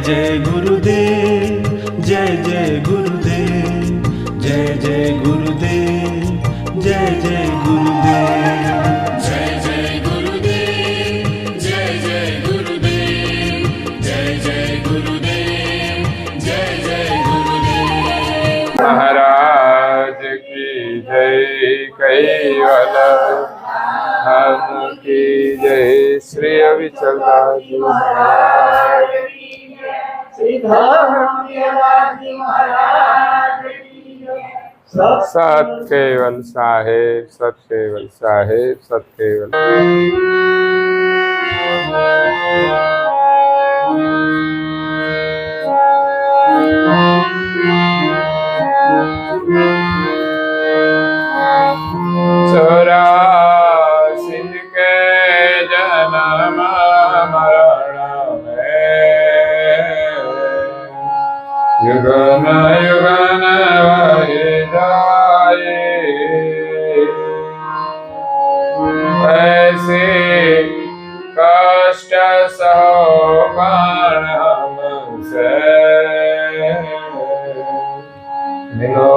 जय गुरुदेव, जय जय गुरुदेव, जय जय गुरुदेव, जय जय गुरुदेव, जय जय गुरुदेव, जय जय गुरुदेव, जय जय गुरुदेव, जय जय गुरुदेव। महाराज की जय, कैवल धाम की जय, श्री अविचल दास जी महाराज, श्री धर्मराज महाराज की जय। सत केवल साहेब, सत केवल साहेब, सत केवल। चौरासी के जन्म मरण में, युगन युगन वही जाए, ऐसे कष्ट सहो कण हमसे, मिलो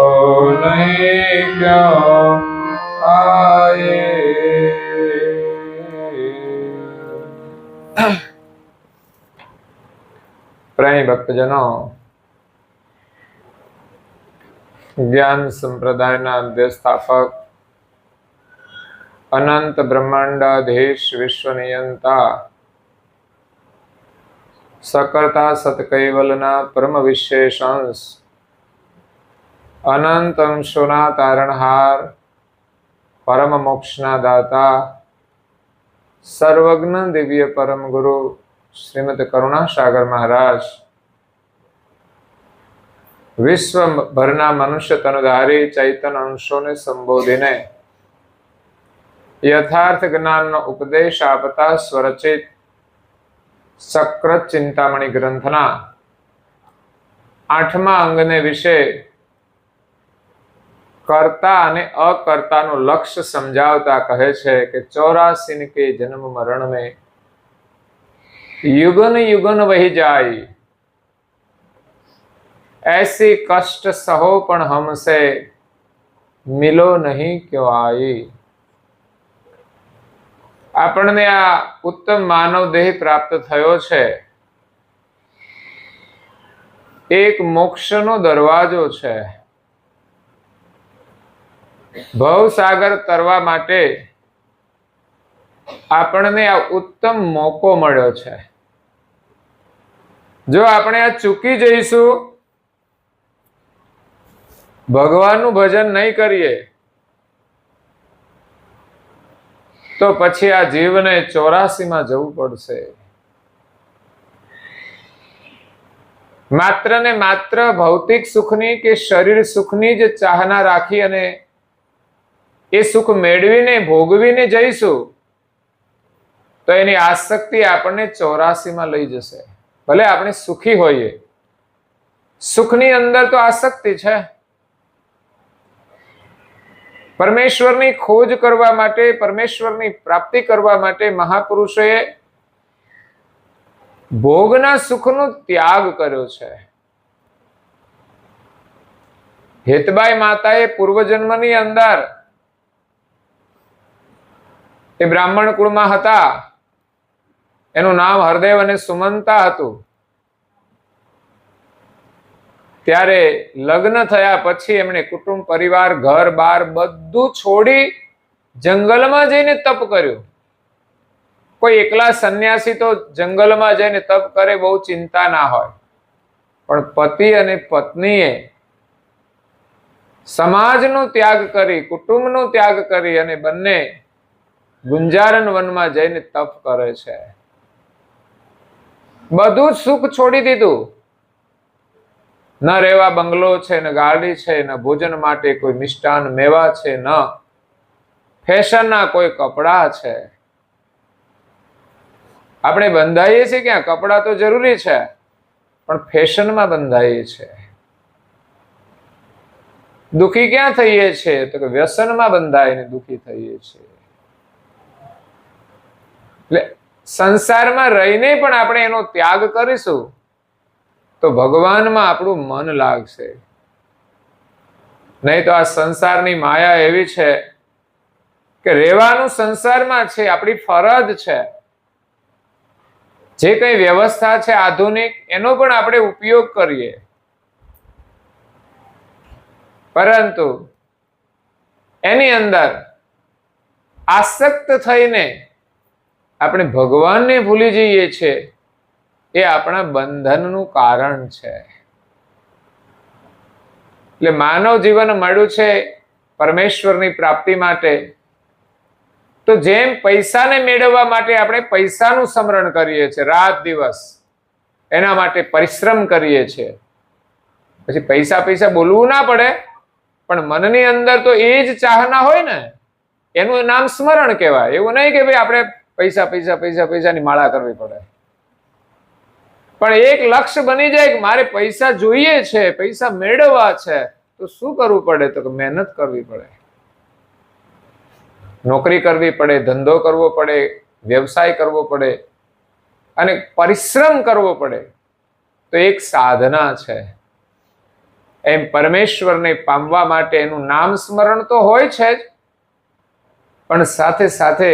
नहीं क्यों आए। प्रेमी भक्तजनों, ज्ञान संप्रदायના અધ્યસ્થાપક, અનંત બ્રહ્માંડાધીશ, વિશ્વનિયંતા, સકર્તા સતકૈવલના પરમ વિશેષ અંશ, અનંત અંશોના તારણહાર, પરમ મોક્ષના દાતા, સર્વજ્ઞ દિવ્ય પરમ ગુરુ શ્રીમદ કરુણાસાગર મહારાજ, વિશ્વભરના મનુષ્ય તનધારી ચૈતન્ય અંશોને સંબોધીને યથાર્થ જ્ઞાનનો ઉપદેશ આપતા સ્વરચિત સક્રત ચિંતામણી ગ્રંથના 8મા અંગને વિશે કર્તા અને અકર્તાનું લક્ષ્ય સમજાવતા કહે છે કે 84 के जन्म मरण में युगन युगन वही जाई, ऐसी कष्ट सहो पण हमसे मिलो नहीं क्यों आई। આપણને આ ઉત્તમ માનવ દેહ પ્રાપ્ત થયો છે, એક મોક્ષનો દરવાજો છે। ભવસાગર તરવા માટે આપણને આ ઉત્તમ મોકો મળ્યો છે। જો આપણે આ ચૂકી જઈશું, ભગવાનનું ભજન નહીં કરીએ, તો પછી આ જીવને 84માં જવું પડશે। માત્ર ને માત્ર ભૌતિક સુખની કે શરીર સુખની જ ચાહના રાખી અને એ સુખ મેળવીને ભોગવીને જઈશું, તો એની આસક્તિ આપણને 84માં લઈ જશે। ભલે આપણે સુખી હોઈએ, સુખની અંદર તો આસક્તિ છે। પરમેશ્વરની ખોજ કરવા માટે, પરમેશ્વરની પ્રાપ્તિ કરવા માટે મહાપુરુષોએ ભોગના સુખનો ત્યાગ કર્યો છે। હેતબાઈ માતાએ પૂર્વજન્મની અંદર એ બ્રાહ્મણ કુળમાં હતા, એનું નામ હરદેવ અને સુમંતા હતું। ત્યારે લગ્ન થયા પછી એમણે કુટુંબ પરિવાર ઘર બાર બધું છોડી જંગલમાં જઈને તપ કર્યું। કોઈ એકલા સંન્યાસી તો જંગલમાં જઈને તપ કરે, બહુ ચિંતા ના હોય, પણ પતિ અને પત્નીએ સમાજનો ત્યાગ કરી, કુટુંબનો ત્યાગ કરી અને બંને ગુંજારણ વનમાં જઈને તપ કરે છે। બધું જ સુખ છોડી દીધું। ન રહેવા બંગલો છે, ન ગાડી છે, ન ભોજન માટે કોઈ મિષ્ટાન મેવા છે, ન ફેશનના કોઈ કપડા છે। આપણે બંધાઈએ છીએ ક્યાં? કપડા તો જરૂરી છે, પણ ફેશનમાં બંધાઈએ છે। દુખી ક્યાં થઈએ છીએ? તો કે વ્યસનમાં બંધાઈને દુખી થઈએ છીએ। એટલે સંસારમાં રહીને પણ આપણે એનો ત્યાગ કરીશું તો ભગવાનમાં આપણું મન લાગશે. નહીં તો આ સંસારની માયા એવી છે કે રહેવાનું સંસારમાં છે, આપણી ફરજ છે. જે કઈ વ્યવસ્થા છે આધુનિક, એનો પણ આપણે ઉપયોગ કરીએ, પરંતુ એની અંદર આસક્ત થઈને આપણે ભગવાનને ભૂલી જઈએ છીએ. એ આપણા બંધનનું કારણ છે. એટલે માનવ જીવન મળ્યું છે પરમેશ્વરની પ્રાપ્તિ માટે. તો જેમ પૈસાને મેળવવા માટે આપણે પૈસાનું સ્મરણ કરીએ છીએ, રાત દિવસ એના માટે પરિશ્રમ કરીએ છીએ, પછી પૈસા બોલવું ના પડે, પણ મનની અંદર તો એ જ ચાહના હોય ને, એનું નામ સ્મરણ કહેવાય. એવું નહીં કે ભાઈ આપણે પૈસાની માળા કરવી પડે, પણ એક લક્ષ્ય બની જાય કે મારે પૈસા જોઈએ છે, પૈસા મેળવવા છે, તો શું કરવું પડે? તો મહેનત કરવી પડે, નોકરી કરવી પડે, ધંધો કરવો પડે, વ્યવસાય કરવો પડે અને પરિશ્રમ કરવો પડે. તો એક સાધના છે. એમ પરમેશ્વરને પામવા માટે એનું નામ સ્મરણ તો હોય છે જ, પણ સાથે સાથે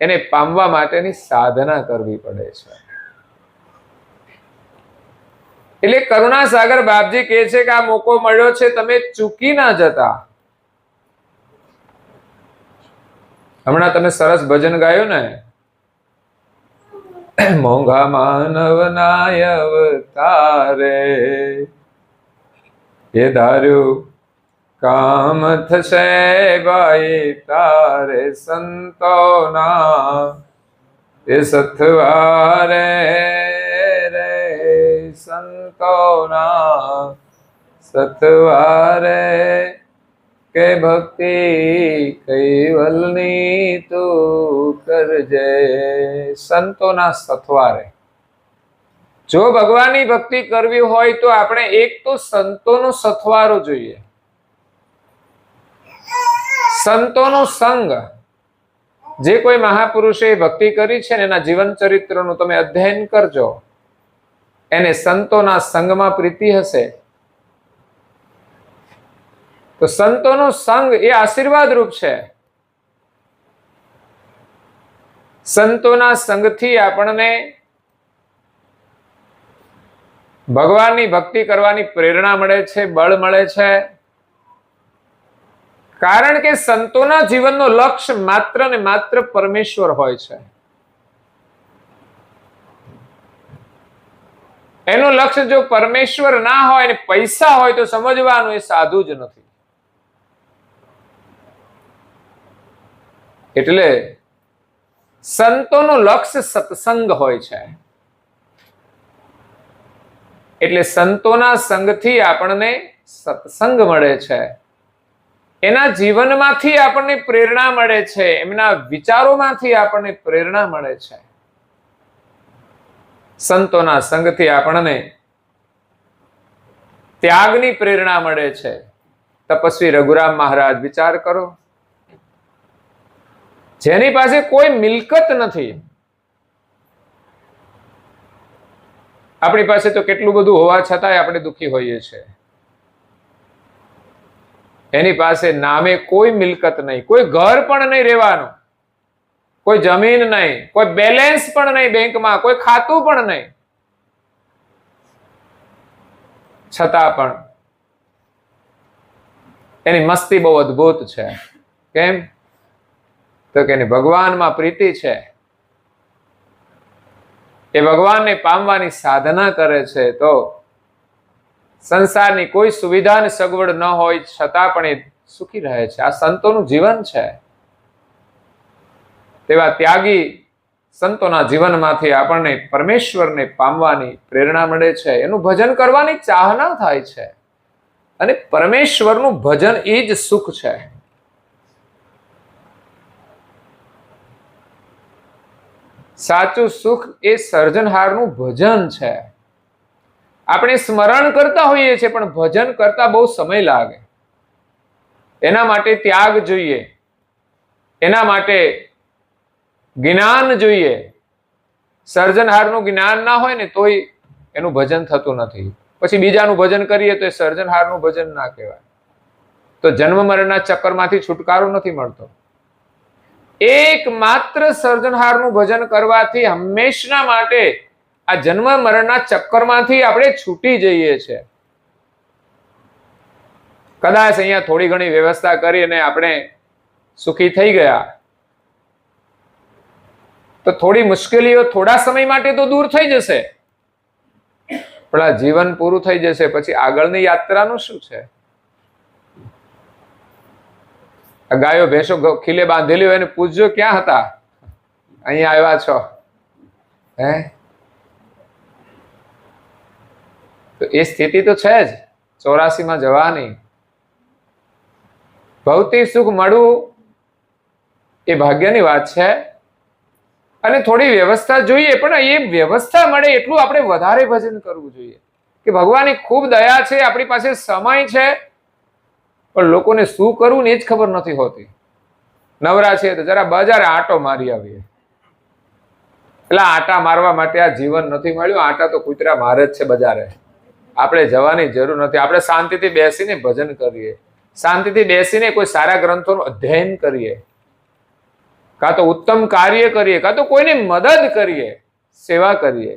એને પામવા માટેની સાધના કરવી પડે છે. એટલે કરુણાસાગર બાપજી કહે છે કે આ મોકો મળ્યો છે, તમે ચૂકી ના જતા. હમણાં તમે સરસ ભજન ગાયું ને, મોંઘા માનવ નાય અવતારે, એ ધાર્યું કામ થશે ભાઈ તારે, સંતોના એ સથવારે રે, સંતોના સથવારે, કે ભક્તિ કૈવલની તું કરજે. સંતોના સથવારે. જો ભગવાનની ભક્તિ કરવી હોય તો આપણે એક તો સંતોનો સથવારો જોઈએ, સંતોનો સંગ. જે કોઈ મહાપુરુષે ભક્તિ કરી છે ને, એના જીવન ચરિત્રનું તમે અધ્યયન કરજો, એને સંતોના સંગમાં પ્રીતિ હશે. તો સંતોનો સંગ એ આશીર્વાદ રૂપ છે. સંતોના સંગથી આપણને ભગવાનની ભક્તિ કરવાની પ્રેરણા મળે છે, બળ મળે છે. કારણ કે સંતોના જીવનનો લક્ષ્ય માત્ર ને માત્ર પરમેશ્વર હોય છે. એનું લક્ષ્ય જો પરમેશ્વર ના હોય ને પૈસા હોય તો સમજવાનું એ સાધુ જ નથી. એટલે સંતોનું લક્ષ્ય સત્સંગ હોય છે. એટલે સંતોના સંગથી આપણને સત્સંગ મળે છે, એના જીવનમાંથી આપણને પ્રેરણા મળે છે, એમના વિચારોમાંથી આપણને પ્રેરણા મળે છે. સંતોના સંગથી આપણને ત્યાગની પ્રેરણા મળે છે. તપસ્વી રઘુરામ મહારાજ, વિચાર કરો, જેની પાસે કોઈ મિલકત નથી. આપણી પાસે તો કેટલું બધું હોવા છતાંય આપણે દુઃખી હોઈએ છીએ. એની પાસે નામે કોઈ મિલકત નહીં, કોઈ ઘર પણ નહીં રહેવાનું, કોઈ જમીન નહીં, કોઈ બેલેન્સ પણ નહીં બેંકમાં, કોઈ ખાતું પણ નહીં, છતાં પણ એની મસ્તી બહુ અદ્ભુત છે. કેમ? તો કે એની ભગવાનમાં પ્રીતિ છે, એ ભગવાનને પામવાની સાધના કરે છે. તો સંસારની કોઈ સુવિધા ને સગવડ ન હોય છતાં પણ એ સુખી રહે છે. આ સંતોનું જીવન છે. તેવા ત્યાગી સંતોના જીવનમાંથી આપણને પરમેશ્વરને પામવાની પ્રેરણા મળે છે, એનું ભજન કરવાની ચાહના થાય છે. અને પરમેશ્વરનું ભજન એ જ સુખ છે. સાચું સુખ એ સર્જનહારનું ભજન છે. આપણે સ્મરણ કરતા હોઈએ છીએ, પણ ભજન કરતા બહુ સમય લાગે. એના માટે ત્યાગ જોઈએ, એના માટે જ્ઞાન જોઈએ. સર્જનહારનું જ્ઞાન ના હોય ને તોય એનું ભજન થતું નથી. પછી બીજાનું ભજન કરીએ તો એ સર્જનહારનું ભજન ના કહેવાય. તો જન્મ મરણના ચક્કરમાંથી છુટકારો નથી મળતો. એકમાત્ર સર્જનહારનું ભજન કરવાથી હંમેશના માટે આ જન્મ મરણના ચક્કરમાંથી આપણે છૂટી જઈએ છીએ. કદાચ અહીંયા થોડી ઘણી વ્યવસ્થા કરી અને આપણે સુખી થઈ ગયા તો થોડી મુશ્કેલીઓ થોડા સમય માટે તો દૂર થઈ જશે, પણ આ જીવન પૂરું થઈ જશે પછી આગળની યાત્રાનું શું છે? આ ગાયો ભેંસો ખીલે બાંધેલી હોય એને પૂછજો ક્યાં હતા, અહીંયા આવ્યા છો હે? તો એ સ્થિતિ તો છે જ 84 જવાની. ભૌતિક સુખ મળવું એ ભાગ્યની વાત છે અને થોડી વ્યવસ્થા જોઈએ, પણ એ વ્યવસ્થા મળે એટલું આપણે વધારે ભજન કરવું જોઈએ કે ભગવાનની ખૂબ દયા છે, આપણી પાસે સમય છે, પણ લોકોને શું કરવું ને એ જ ખબર નથી હોતી. નવરા છે તો જરા બજારે આંટો મારી આવીએ. એટલે આંટા મારવા માટે આ જીવન નથી મળ્યું. આંટા તો કૂતરા મારે જ છે બજારે. આપણે જવાની જરૂર નથી. આપણે શાંતિથી બેસીને ભજન કરીએ, શાંતિથી બેસીને કોઈ સારા ગ્રંથોનું અધ્યયન કરીએ, કાં તો ઉત્તમ કાર્ય કરીએ, કાં તો કોઈને મદદ કરીએ, સેવા કરીએ.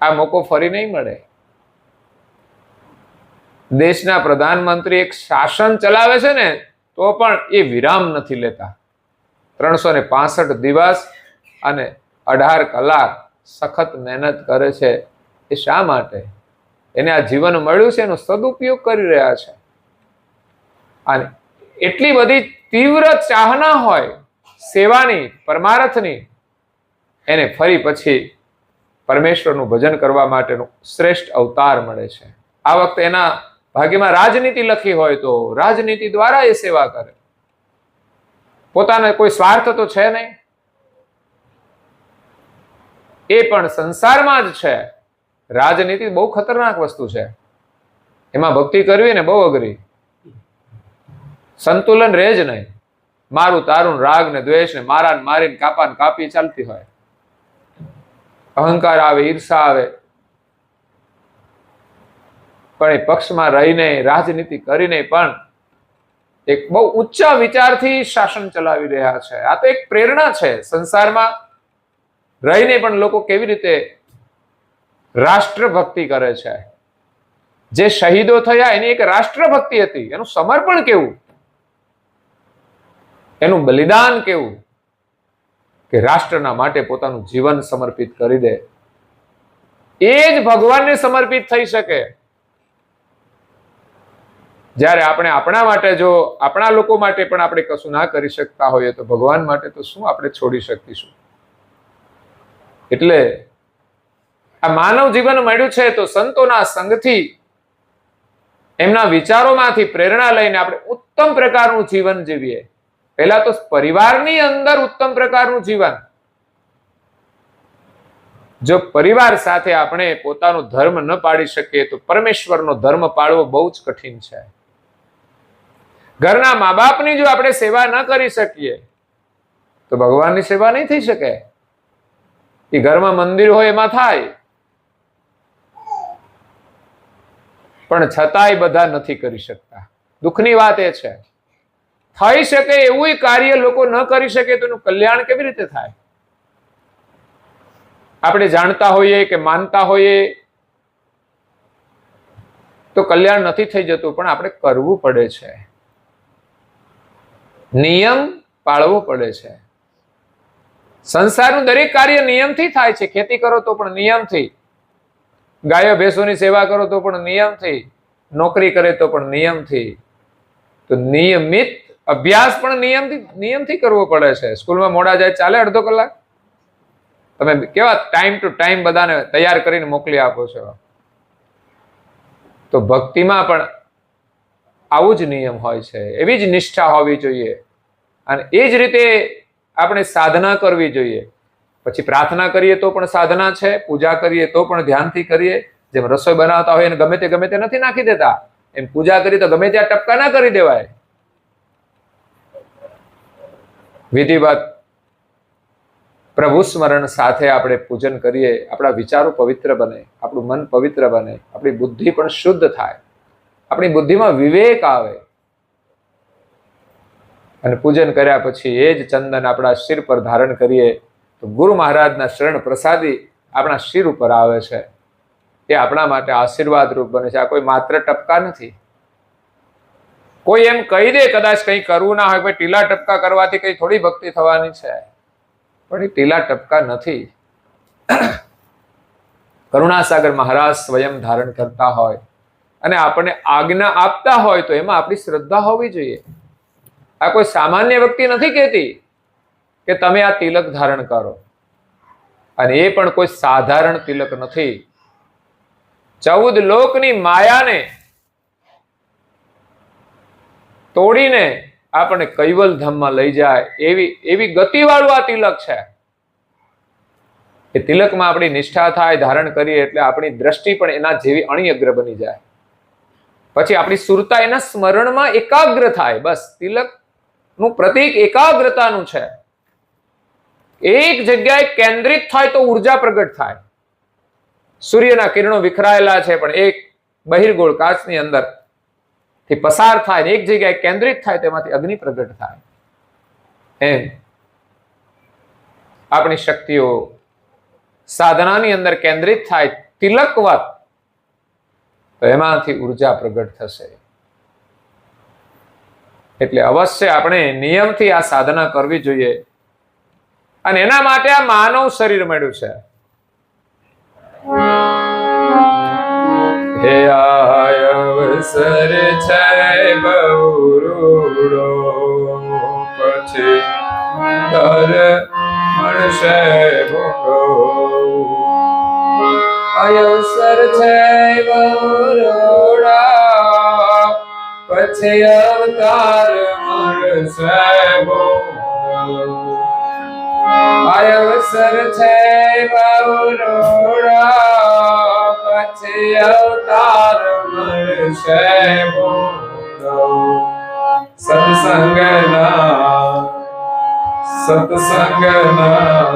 આ મોકો ફરી નહીં મળે. દેશના પ્રધાનમંત્રી એક શાસન ચલાવે છે ને તો પણ એ વિરામ નથી લેતા. 365 દિવસ અને 18 કલાક સખત મહેનત કરે છે. એ શા માટે? એને આ જીવન મળ્યું છે એનો સદુપયોગ કરી રહ્યા છે. અને એટલી બધી તીવ્ર ચાહના હોય સેવાની, પરમાર્થની, એને ફરી પછી પરમેશ્વરનું ભજન કરવા માટેનું શ્રેષ્ઠ અવતાર મળે છે. આ વખતે એના ભાગ્યમાં રાજનીતિ લખી હોય તો રાજનીતિ દ્વારા એ સેવા કરે. પોતાને કોઈ સ્વાર્થ તો છે નહીં, એ પણ સંસારમાં જ છે. રાજનીતિ બહુ ખતરનાક વસ્તુ છે, એમાં ભક્તિ કરવી ને બહુ અઘરી. સંતુલન રહે જ નહીં. મારું તારું રાગ ને દ્વેષ ને મારા મારીને કાપા ને કાપી ચાલતી હોય. અહંકાર આવે, ઈર્ષા આવે, પણ એ પક્ષમાં રહીને રાજનીતિ કરીને પણ એક બહુ ઊંચા વિચારથી શાસન ચલાવી રહ્યા છે. આ તો એક પ્રેરણા છે. સંસારમાં રહીને પણ લોકો કેવી રીતે રાષ્ટ્રભક્તિ કરે છે. જે શહીદો થયા એની એક રાષ્ટ્રભક્તિ હતી, એનું સમર્પણ કેવું, એનું બલિદાન કેવું, કે રાષ્ટ્રના માટે પોતાનું જીવન સમર્પિત કરી દે. એ જ ભગવાનને સમર્પિત થઈ શકે. જ્યારે આપણે આપણા માટે, જો આપણા લોકો માટે પણ આપણે કશું ના કરી શકતા હોઈએ તો ભગવાન માટે તો શું આપણે છોડી શકીશું? એટલે આ માનવ જીવન મળ્યું છે તો સંતોના સંગથી, એમના વિચારોમાંથી પ્રેરણા લઈને આપણે ઉત્તમ પ્રકારનું જીવન જીવીએ. પહેલા તો પરિવારની અંદર ઉત્તમ પ્રકારનું જીવન. જો પરિવાર સાથે આપણે પોતાનો ધર્મ ન પાડી શકીએ તો પરમેશ્વરનો ધર્મ પાળવો બહુ જ કઠિન છે. ઘરના મા બાપની જો આપણે સેવા ન કરી શકીએ તો ભગવાનની સેવા નહીં થઈ શકે. એ ઘરમાં મંદિર હોય એમાં થાય, પણ છતાંય બધા નથી કરી શકતા. દુઃખની વાત એ છે. થઈ શકે એવું કાર્ય લોકો ન કરી શકે તો એનું કલ્યાણ કેવી રીતે થાય? આપણે જાણતા હોઈએ કે માનતા હોઈએ તો કલ્યાણ નથી થઈ જતું, પણ આપણે કરવું પડે છે. નિયમ પાળવો પડે છે. સંસારનું દરેક કાર્ય નિયમથી થાય છે. ખેતી કરો તો પણ નિયમથી, ગાયો ભેંસોની સેવા કરો તો પણ નિયમથી, નોકરી કરે તો પણ નિયમથી. તો નિયમિત અભ્યાસ પણ નિયમથી કરવો પડે છે. સ્કૂલમાં મોડા જાય ચાલે અડધો કલાક? તમે કેવા ટાઈમ ટુ ટાઈમ બધાને તૈયાર કરીને મોકલી આપો છો. તો ભક્તિમાં પણ આવું જ નિયમ હોય છે, એવી જ નિષ્ઠા હોવી જોઈએ. અને એ જ રીતે આપણે સાધના કરવી જોઈએ. પછી પ્રાર્થના કરીએ તો પણ સાધના છે, પૂજા કરીએ તો પણ ધ્યાનથી કરીએ. જેમ રસોઈ બનાવતા હોય એને ગમે તે નથી નાખી દેતા, એમ પૂજા કરી તો ગમે ત્યાં ટપકા ના કરી દેવાય. વિધિવત પ્રભુ સ્મરણ સાથે આપણે પૂજન કરીએ, આપણા વિચારો પવિત્ર બને, આપણું મન પવિત્ર બને, આપણી બુદ્ધિ પણ શુદ્ધ થાય, આપણી બુદ્ધિમાં વિવેક આવે. અને પૂજન કર્યા પછી એ જ ચંદન આપણા શિર પર ધારણ કરીએ તો ગુરુ મહારાજના શરણ પ્રસાદી આપણા શિર ઉપર આવે છે. એ આપણા માટે આશીર્વાદ રૂપ બને છે. આ કોઈ માત્ર ટપકા નથી. કોઈ એમ કહી દે કદાચ કંઈ કરવું ના હોય, ટીલા ટપકા કરવાથી કઈ થોડી ભક્તિ થવાની છે, પણ એ ટીલા ટપકા નથી. કરુણાસાગર મહારાજ સ્વયં ધારણ કરતા હોય અને આપણને આજ્ઞા આપતા હોય તો એમાં આપણી શ્રદ્ધા હોવી જોઈએ. આ કોઈ સામાન્ય વ્યક્તિ નથી કહેતી કે તમે આ તિલક ધારણ કરો, અને એ પણ કોઈ સાધારણ તિલક નથી. 14 લોકની માયાને તોડીને આપણને કૈવલ ધામમાં લઈ જાય એવી ગતિવાળું આ તિલક છે. એ તિલકમાં આપણી નિષ્ઠા થાય, ધારણ કરીએ એટલે આપણી દ્રષ્ટિ પણ એના જેવી અણિયગ્ર બની જાય. પછી આપણી સુરતા એના સ્મરણમાં એકાગ્ર થાય. બસ તિલકનું પ્રતીક એકાગ્રતાનું છે. એક જગ્યાએ કેન્દ્રિત થાય તો ઉર્જા પ્રગટ થાય. સૂર્યના કિરણો વિખરાયેલા છે, પણ એક બહિર્ગોળ કાચની અંદર થી પસાર થાય ને એક જગ્યાએ કેન્દ્રિત થાય તેમાંથી અગ્નિ પ્રગટ થાય. એમ આપણી શક્તિઓ સાધનાની અંદર કેન્દ્રિત થાય તિલકવત, તો એમાંથી ઉર્જા પ્રગટ થશે. એટલે અવશ્ય આપણે નિયમથી આ સાધના કરવી જોઈએ. અને એના માટે આ માનવ શરીર મળ્યું છે. હે અવસર છે બહુરૂડો, પછી દર મળશે ભોગો. અવસર છે બહુરૂડા, પછી અવતાર મળશે ભોગો. અવસર છે બહુરૂડા, પછી અવતાર મળશે ભોગો. સત્સંગના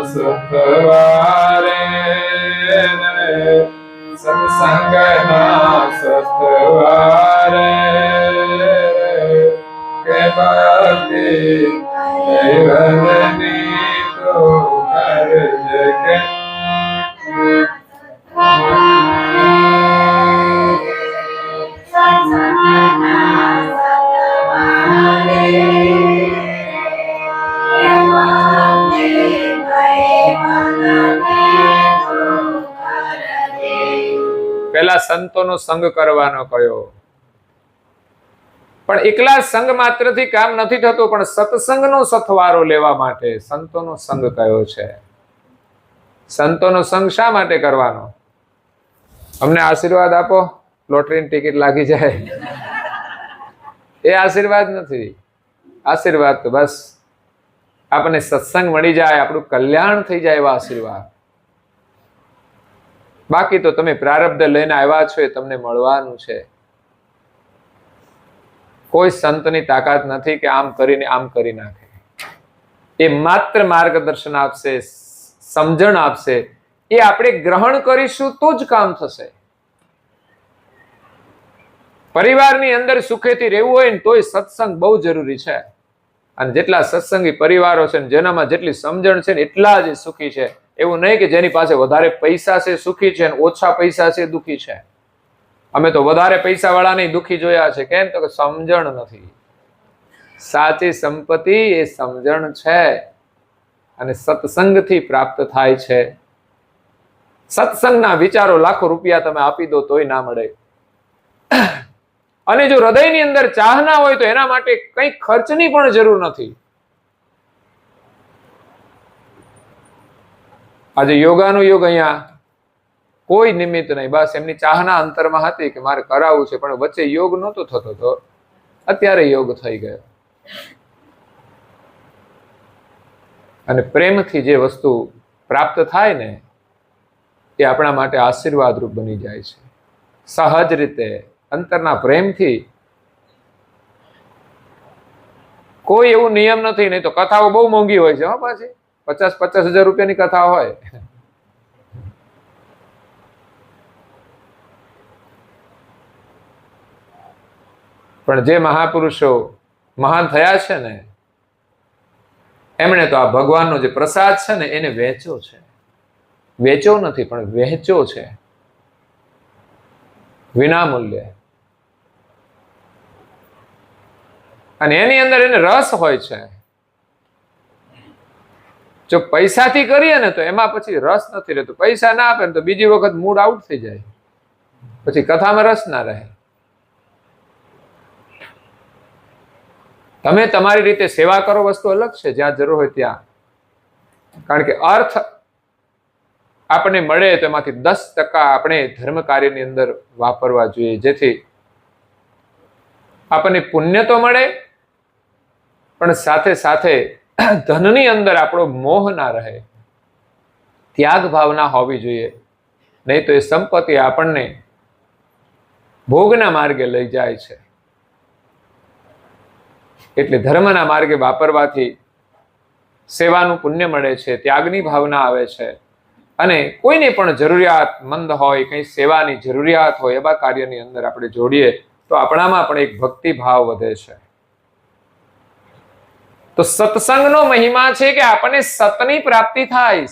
સતવારે, સત્સંગના સતવારે કે ભક્તિ કૈવલ્યની તો કરજે કે. પેલા સંતોનો સંગ કરવાનો કયો, પણ એકલા સંગ માત્રથી કામ નથી થતું, પણ સત્સંગનો સથવારો લેવા માટે સંતોનો સંગ કયો છે. સંતોનો સંગ શા માટે કરવાનો? અમને આશીર્વાદ આપો, લોટરીની ટિકિટ લાગી જાય, એ આશીર્વાદ નથી. આશીર્વાદ તો બસ આપણને સત્સંગ મળી જાય, આપણું કલ્યાણ થઈ જાય એવા આશીર્વાદ. બાકી તો તમે પ્રારબ્ધ લઈને આવ્યા છો એ તમને મળવાનું છે. કોઈ સંતની તાકાત નથી કે આમ કરીને આમ કરી નાખે. એ માત્ર માર્ગદર્શન આપશે, સમજણ આપશે. એ આપણે ગ્રહણ કરીશું તો જ કામ થશે. પરિવારની અંદર સુખેથી રહેવું હોય ને તોય સત્સંગ બહુ જરૂરી છે. અને જેટલા સત્સંગી પરિવારો છે ને જેનામાં જેટલી સમજણ છે ને એટલા જ સુખી છે. એવું નહીં કે જેની પાસે વધારે પૈસા છે સુખી છે અને ઓછા પૈસા છે દુખી છે. અમે તો વધારે પૈસા વાળાને દુખી જોયા છે. કેમ? તો કે સમજણ નથી. સાચી સંપત્તિ એ સમજણ છે અને સત્સંગથી પ્રાપ્ત થાય છે. સત્સંગના વિચારો લાખો રૂપિયા તમે આપી દો તોય ના મળે. અને જો હૃદયની અંદર ચાહના હોય તો એના માટે કંઈ ખર્ચની પણ જરૂર નથી. આજે યોગાનું યુગ, અહીંયા કોઈ નિમિત્ત નહીં, બસ એમની ચાહના અંતરમાં હતી કે મારે કરાવવું છે, પણ વચ્ચે યોગ નહોતો થતો, તો અત્યારે યોગ થઈ ગયો. અને પ્રેમથી જે વસ્તુ પ્રાપ્ત થાય ને એ આપણા માટે આશીર્વાદરૂપ બની જાય છે. સહજ રીતે અંતરના પ્રેમથી. કોઈ એવું નિયમ નથી. નહીં તો કથાઓ બહુ મોંઘી હોય છે. પાછી 50,000 રૂપિયાની કથા હોય. પણ જે મહાપુરુષો મહાન થયા છે ને, એમણે તો આ ભગવાનનો જે પ્રસાદ છે ને એને વેચ્યો છે. વેચ્યો નથી પણ વહેંચ્યો છે વિના મૂલ્યે. અને એની અંદર એને રસ હોય છે. જો પૈસાથી કરીએ ને તો એમાં પછી રસ નથી રહેતો. પૈસા ના આપે ને તો બીજી વખત મૂડ આઉટ થઈ જાય, પછી કથામાં રસ ના રહે. તમે તમારી રીતે સેવા કરો, વસ્તુ અલગ છે, જ્યાં જરૂર હોય ત્યાં. કારણ કે અર્થ આપણને મળે તો એમાંથી 10% આપણે ધર્મ કાર્યની અંદર વાપરવા જોઈએ, જેથી આપણને પુણ્ય તો મળે પણ સાથે સાથે ધનની અંદર આપણો મોહ ના રહે, ત્યાગ ભાવના હોવી જોઈએ. નહીં તો એ સંપત્તિ આપણને ભોગના માર્ગે લઈ જાય છે. એટલે ધર્મના માર્ગે વાપરવાથી સેવાનું પુણ્ય મળે છે, ત્યાગની ભાવના આવે છે. અને કોઈને પણ જરૂરિયાતમંદ હોય, કંઈ સેવાની જરૂરિયાત હોય, એવા કાર્યની અંદર આપણે જોડીએ તો આપણામાં પણ એક ભક્તિ ભાવ વધે છે. તો સત્સંગનો મહિમા છે કે આપણને સતની પ્રાપ્તિ થાય.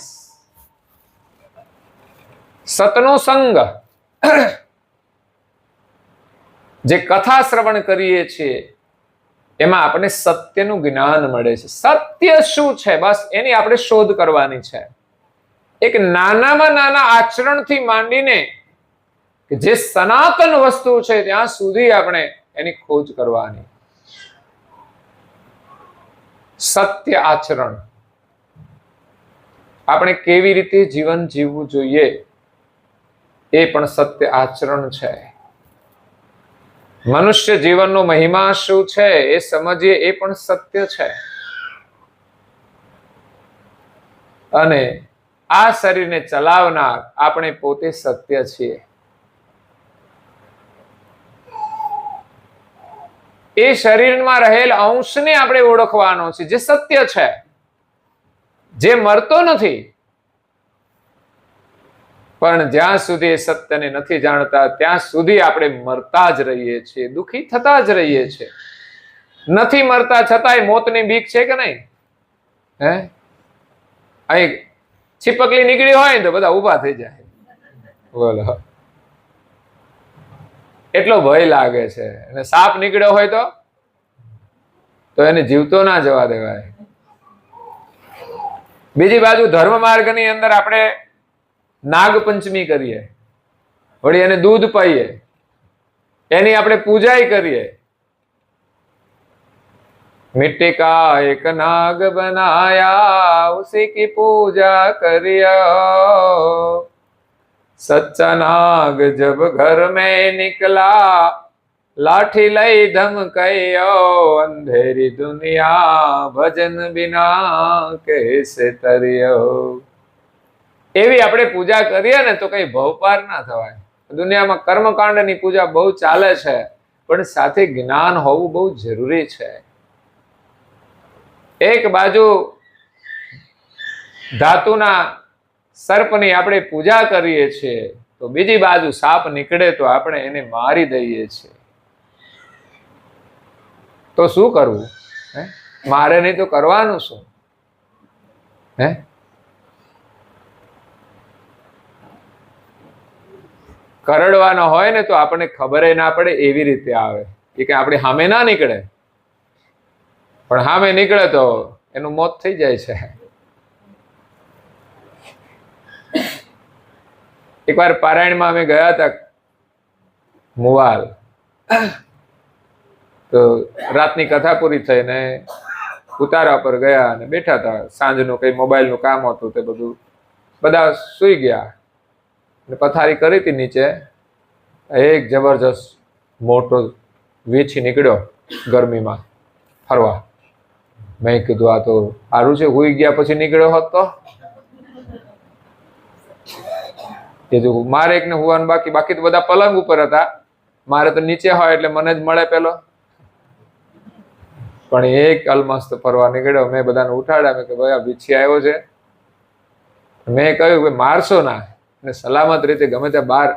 સતનો સંગ, જે કથા શ્રવણ કરીએ છીએ એમાં આપણને સત્યનું જ્ઞાન મળે છે. સત્ય શું છે બસ એની આપણે શોધ કરવાની છે. એક નાનામાં નાના આચરણથી માંડીને જે સનાતન વસ્તુ છે ત્યાં સુધી આપણે એની ખોજ કરવાની. સત્ય આચરણ, આપણે કેવી રીતે જીવન જીવવું જોઈએ એ પણ સત્ય આચરણ છે. મનુષ્ય જીવનનો મહિમા શું છે એ સમજીએ એ પણ સત્ય છે. અને આ શરીરને ચલાવનાર આપણે પોતે સત્ય છીએ. એ શરીરમાં રહેલ અંશને આપણે ઓળખવાનો છે જે સત્ય છે, જે મરતો નથી. પણ જ્યાં સુધી સત્યને નથી જાણતા ત્યાં સુધી આપણે મરતા જ રહીએ છીએ, દુઃખી થતા જ રહીએ છીએ. નથી મરતા છતાંય મોતની બીક છે કે નહીં? હે, અહીં છીપકલી નીકળી હોય ને તો બધા ઊભા થઈ જાય. બોલો, એટલો ભય લાગે છે. અને સાપ નીકળ્યો હોય તો એને જીવતો ના જવા દેવાય. બીજી બાજુ ધર્મ માર્ગની અંદર આપણે નાગપંચમી કરીએ, વળી એને દૂધ પાઈએ, એની આપણે પૂજાય કરીએ. मिट्टी का एक नाग बनाया उसी की पूजा करिया, सच्चा नाग जब घर में निकला लाठी लई धमकायो, अंधेरी दुनिया भजन बिना कैसे तरियो. એવી આપણે પૂજા કરીએ ને તો કઈ ભવપાર ના થવાય. દુનિયામાં કર્મકાંડની પૂજા બહુ ચાલે છે, પણ સાથે જ્ઞાન હોવું બહુ જરૂરી છે. એક બાજુ ધાતુના સર્પની આપણે પૂજા કરીએ છીએ તો બીજી બાજુ સાપ નીકળે તો આપણે એને મારી દઈએ છીએ. તો શું કરવું? મારે નહીં તો કરવાનું શું? હે, કરડવાનો હોય ને તો આપણને ખબર ના પડે એવી રીતે આવે કે આપણે સામે ના નીકળે, પણ સામે નીકળે તો એનું મોત થઈ જાય છે. એકવાર પારાયણમાં અમે ગયા હતા મુવાલ, તો રાતની કથા પૂરી થઈને ઉતારા પર ગયા અને બેઠા હતા. સાંજનું કઈ મોબાઈલનું કામ હતું તે બધું, બધા સુઈ ગયા. પથારી કરી હતી નીચે, એક જબરજસ્ત મોટો વીછી નીકળ્યો ગરમીમાં ફરવા. મેં કીધું આ તો સારું છે, હુઈ ગયા પછી નીકળ્યો હોત તો. કીધું મારે એકને હુવાનું બાકી, બાકી તો બધા પલંગ ઉપર હતા, મારે તો નીચે હોય એટલે મને જ મળે પેલો. પણ એક અલમસ્ત ફરવા નીકળ્યો. મેં બધાને ઉઠાડ્યા. મેં કે ભાઈ આ વીછી આવ્યો છે. મેં કહ્યું કે મારશો ના, અને સલામત રીતે ગમે ત્યાં બહાર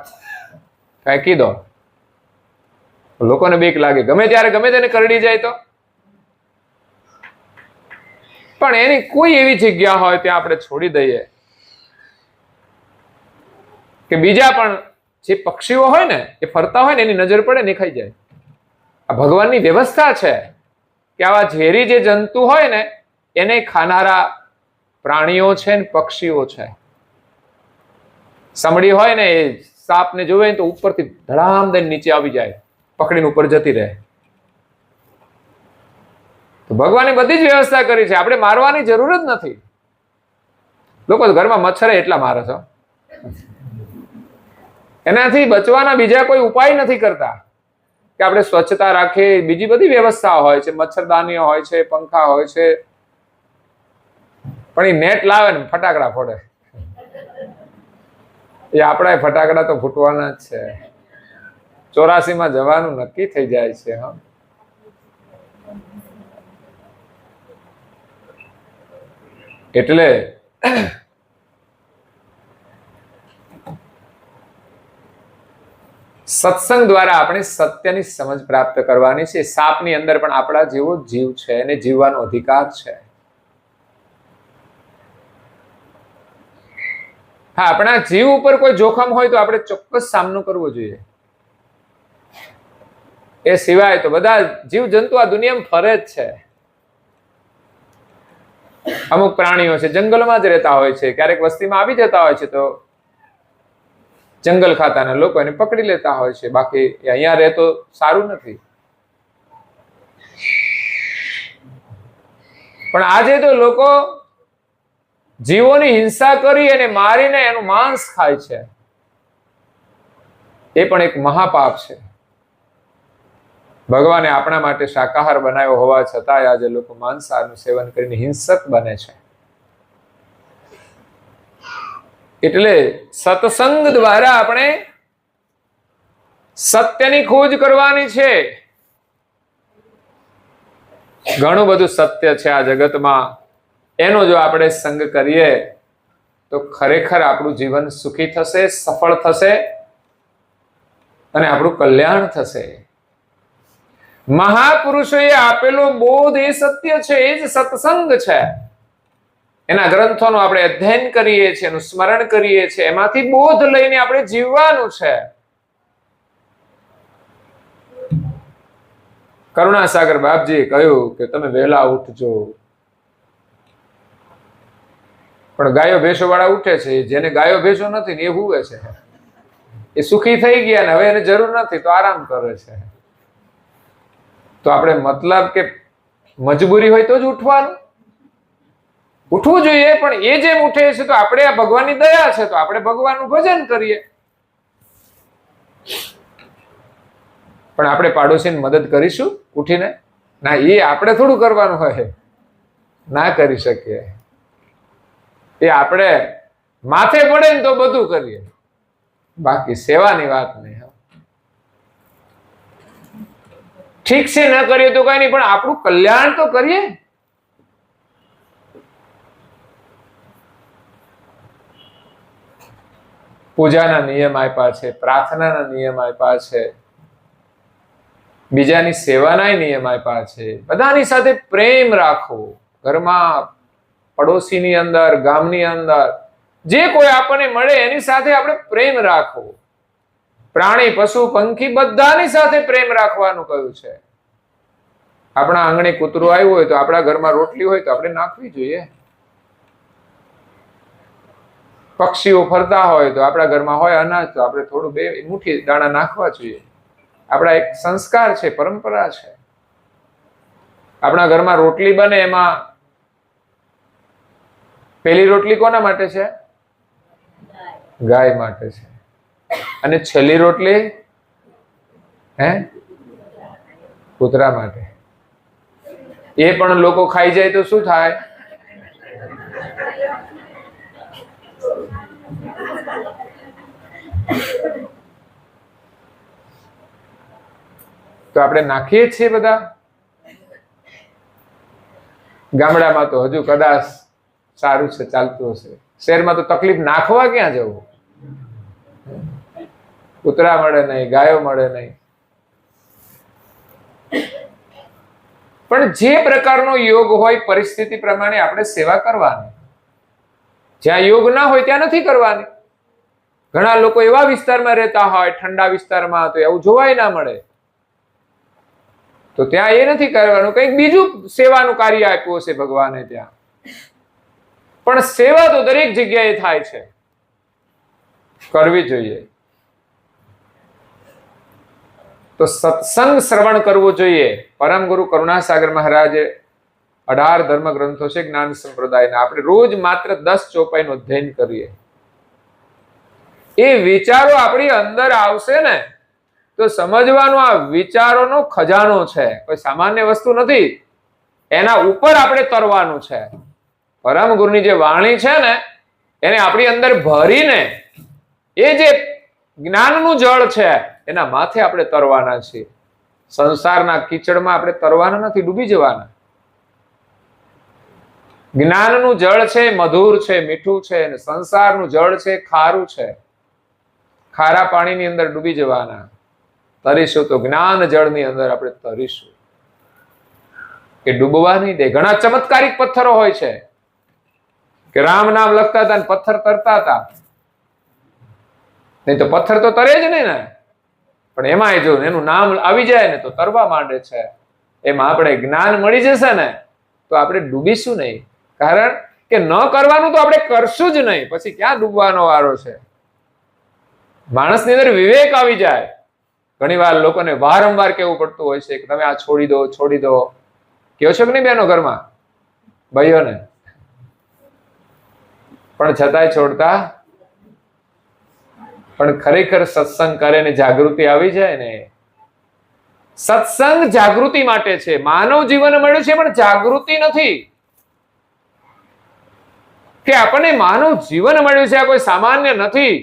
ફેંકી દો. લોકોને બીક લાગે ગમે ત્યારે ગમે તેને કરડી જાય તો. પણ એની કોઈ એવી જગ્યા હોય ત્યાં આપણે છોડી દઈએ કે બીજા પણ જે પક્ષીઓ હોય ને એ ફરતા હોય ને એની નજર પડે ને ખાઈ જાય. આ ભગવાનની વ્યવસ્થા છે કે આવા ઝેરી જે જંતુ હોય ને એને ખાનારા પ્રાણીઓ છે ને પક્ષીઓ છે. સમડી હોય ને એ સાપને જોવે ને તો ઉપરથી ધડામ દઈને નીચે આવી જાય, પકડીને ઉપર જતી રહે. તો ભગવાને બધી જ વ્યવસ્થા કરી છે, આપણે મારવાની જરૂર જ નથી. લોકો ઘરમાં મચ્છરે એટલા મારે છે, એનાથી બચવાના બીજા કોઈ ઉપાય નથી કરતા કે આપણે સ્વચ્છતા રાખીએ. બીજી બધી વ્યવસ્થા હોય છે, મચ્છરદાનીઓ હોય છે, પંખા હોય છે, પણ એ નેટ લાવે ને ફટાકડા ફોડે. એ આપણા ફટાકડા તો ફૂટવાના જ છે. 84 માં જવાનું નક્કી થઈ જાય છે. હા, એટલે સત્સંગ દ્વારા આપણે સત્યની સમજ પ્રાપ્ત કરવાની છે. સાપની અંદર પણ આપણા જેવો જીવ છે, એને જીવવાનો અધિકાર છે. હા, આપણા જીવ ઉપર કોઈ જોખમ હોય તો આપણે ચોક્કસ સામનો કરવો જોઈએ. એ સિવાય તો બધા જીવ જંતુ આ દુનિયામાં ફરે જ છે. અમુક પ્રાણીઓ છે જંગલમાં જ રહેતા હોય છે, ક્યારેક વસ્તીમાં આવી જતા હોય છે તો જંગલ ખાતાના લોકો એને પકડી લેતા હોય છે. બાકી એ અહીંયા રહેતો સારું નથી. પણ આજે તો લોકો જીવોની હિંસા કરી અને મારીને એનું માંસ ખાય છે. એ પણ એક મહાપાપ છે. ભગવાને આપણા માટે શાકાહાર બનાવ્યો હોવા છતાંય આજે લોકો માંસાહારનું સેવન કરીને હિંસક બને છે. એટલે સત્સંગ દ્વારા આપણે સત્યની ખોજ કરવાની છે. ઘણું બધું સત્ય છે આ જગતમાં, એનો જો આપણે સંગ કરીએ તો ખરેખર આપણું જીવન સુખી થશે, સફળ થશે અને આપણું કલ્યાણ થશે. મહાપુરુષોએ આપેલો બોધ એ સત્ય છે, એ જ સત્સંગ છે. એના ગ્રંથોનું આપણે અધ્યયન કરીએ છીએ, એનું સ્મરણ કરીએ છીએ, એમાંથી બોધ લઈને આપણે જીવવાનું છે. કરુણાસાગર બાપજીએ કહ્યું કે તમે વહેલા ઉઠજો, પણ ગાયો ભેંસો વાળા ઉઠે છે. જેને ગાયો ભેંસો નથી ને એ હુવે છે, એ સુખી થઈ ગયા ને હવે એને જરૂર નથી તો આરામ કરે છે. તો આપણે મતલબ કે મજબૂરી હોય તો જ ઉઠવાનું, ઉઠવું જોઈએ. પણ એ જેમ ઉઠે છે તો આપણે આ ભગવાનની દયા છે તો આપણે ભગવાનનું ભજન કરીએ. પણ આપણે પાડોશીને મદદ કરીશું ઉઠીને? ના, એ આપણે થોડું કરવાનું હોય, ના કરી શકીએ. એ આપણે માથે પડે ને તો બધું કરીએ, બાકી સેવાની વાત નહીં. ઠીક છે, ન કરીએ તો કઈ નહીં, પણ આપણું કલ્યાણ તો કરીએ. પૂજાના નિયમ આપ્યા છે, પ્રાર્થનાના નિયમ આપ્યા છે, બીજાની સેવાના નિયમ આપ્યા છે. બધાની સાથે પ્રેમ રાખવો. ઘરમાં, પડોશીની અંદર, ગામની અંદર જે કોઈ આપણને મળે એની સાથે આપણે પ્રેમ રાખવો. પ્રાણી, પશુ, પંખી બધાની સાથે પ્રેમ રાખવાનું કહ્યું છે. આપણા આંગણે કૂતરું આવ્યું હોય તો આપણા ઘરમાં રોટલી હોય તો આપણે નાખવી જોઈએ. પક્ષીઓ ફરતા હોય તો આપણા ઘરમાં હોય અનાજ તો આપણે થોડું 2 મુઠ્ઠી દાણા નાખવા જોઈએ. આપણા એક સંસ્કાર છે, પરંપરા છે. આપણા ઘરમાં રોટલી બને એમાં પહેલી રોટલી કોના માટે છે? ગાય માટે છે. અને છેલ્લી રોટલી કૂતરા માટે. એ પણ લોકો ખાઈ જાય તો શું થાય? તો આપણે નાખીએ છીએ બધા. ગામડામાં તો હજુ કદાચ સારું છે, ચાલતું હશે. શહેરમાં તો તકલીફ નાખવા ક્યાં જવું? કૂતરા મળે નહીં, ગાયો મળે નહીં. પણ જે પ્રકારનો યોગ હોય પરિસ્થિતિ પ્રમાણે આપણે સેવા કરવાની. જ્યાં યોગ ના હોય ત્યાં નથી કરવાની. ઘણા લોકો એવા વિસ્તારમાં રહેતા હોય, ઠંડા વિસ્તારમાં, તો એવું જોવાય ના મળે, તો ત્યાં એ નથી કરવાનું. કંઈક બીજું સેવાનું કાર્ય આપ્યું હશે ભગવાને ત્યાં. પણ સેવા તો દરેક જગ્યાએ થાય છે, કરવી જોઈએ. તો સત્સંગ શ્રવણ કરવું જોઈએ. પરમ ગુરુ કરુણાસાગર મહારાજે 18 ધર્મ ગ્રંથો છે જ્ઞાન સંપ્રદાયના. આપણે રોજ માત્ર 10 ચોપાઈનું અધ્યયન કરીએ. એ વિચારો આપણી અંદર આવશે ને તો સમજવાનું આ વિચારોનો ખજાનો છે, કોઈ સામાન્ય વસ્તુ નથી. એના ઉપર આપણે તરવાનું છે. પરમ ગુરુની જે વાણી છે ને એને આપણી અંદર ભરીને એ જે જ્ઞાનનું જળ છે એના માથે આપણે તરવાના છીએ. સંસારના કીચડમાં આપણે તરવાના નથી, ડૂબી જવાના. જ્ઞાનનું જળ છે મધુર છે, મીઠું છે, અને સંસારનું જળ છે ખારું છે. ખારા પાણીની અંદર ડૂબી જવાના. તરીશું તો જ્ઞાન જળની અંદર આપણે તરીશું. કે ડૂબવા નહીં દે. ઘણા ચમત્કારિક પથ્થરો હોય છે કે રામ નામ લખતા હતા ને પથ્થર તરતા હતા. નહીં તો પથ્થર તો તરે જ નહીં ને, પણ એમાં જો એનું નામ આવી જાય ને તો તરવા માંડે છે. એમાં આપણે જ્ઞાન મળી જશે ને તો આપણે ડૂબીશું નહીં. કારણ કે ન કરવાનું તો આપણે કરશું જ નહીં, પછી ક્યાં ડૂબવાનો વારો છે? માણસની અંદર વિવેક આવી જાય. ઘણી વાર લોકોને વારંવાર કહેવું પડતું હોય છે કે તમે આ છોડી દો, છોડી દો. કહો છો કે નહીં બહેનો ઘરમાં, ભાઈઓને? પણ છતાંય છોડતા. પણ ખરેખર સત્સંગ કરે ને જાગૃતિ આવી જાય ને. સત્સંગ જાગૃતિ માટે છે. માનવ જીવન મળ્યું છે પણ જાગૃતિ નથી. કે આપણને માનવ જીવન મળ્યું છે આ કોઈ સામાન્ય નથી,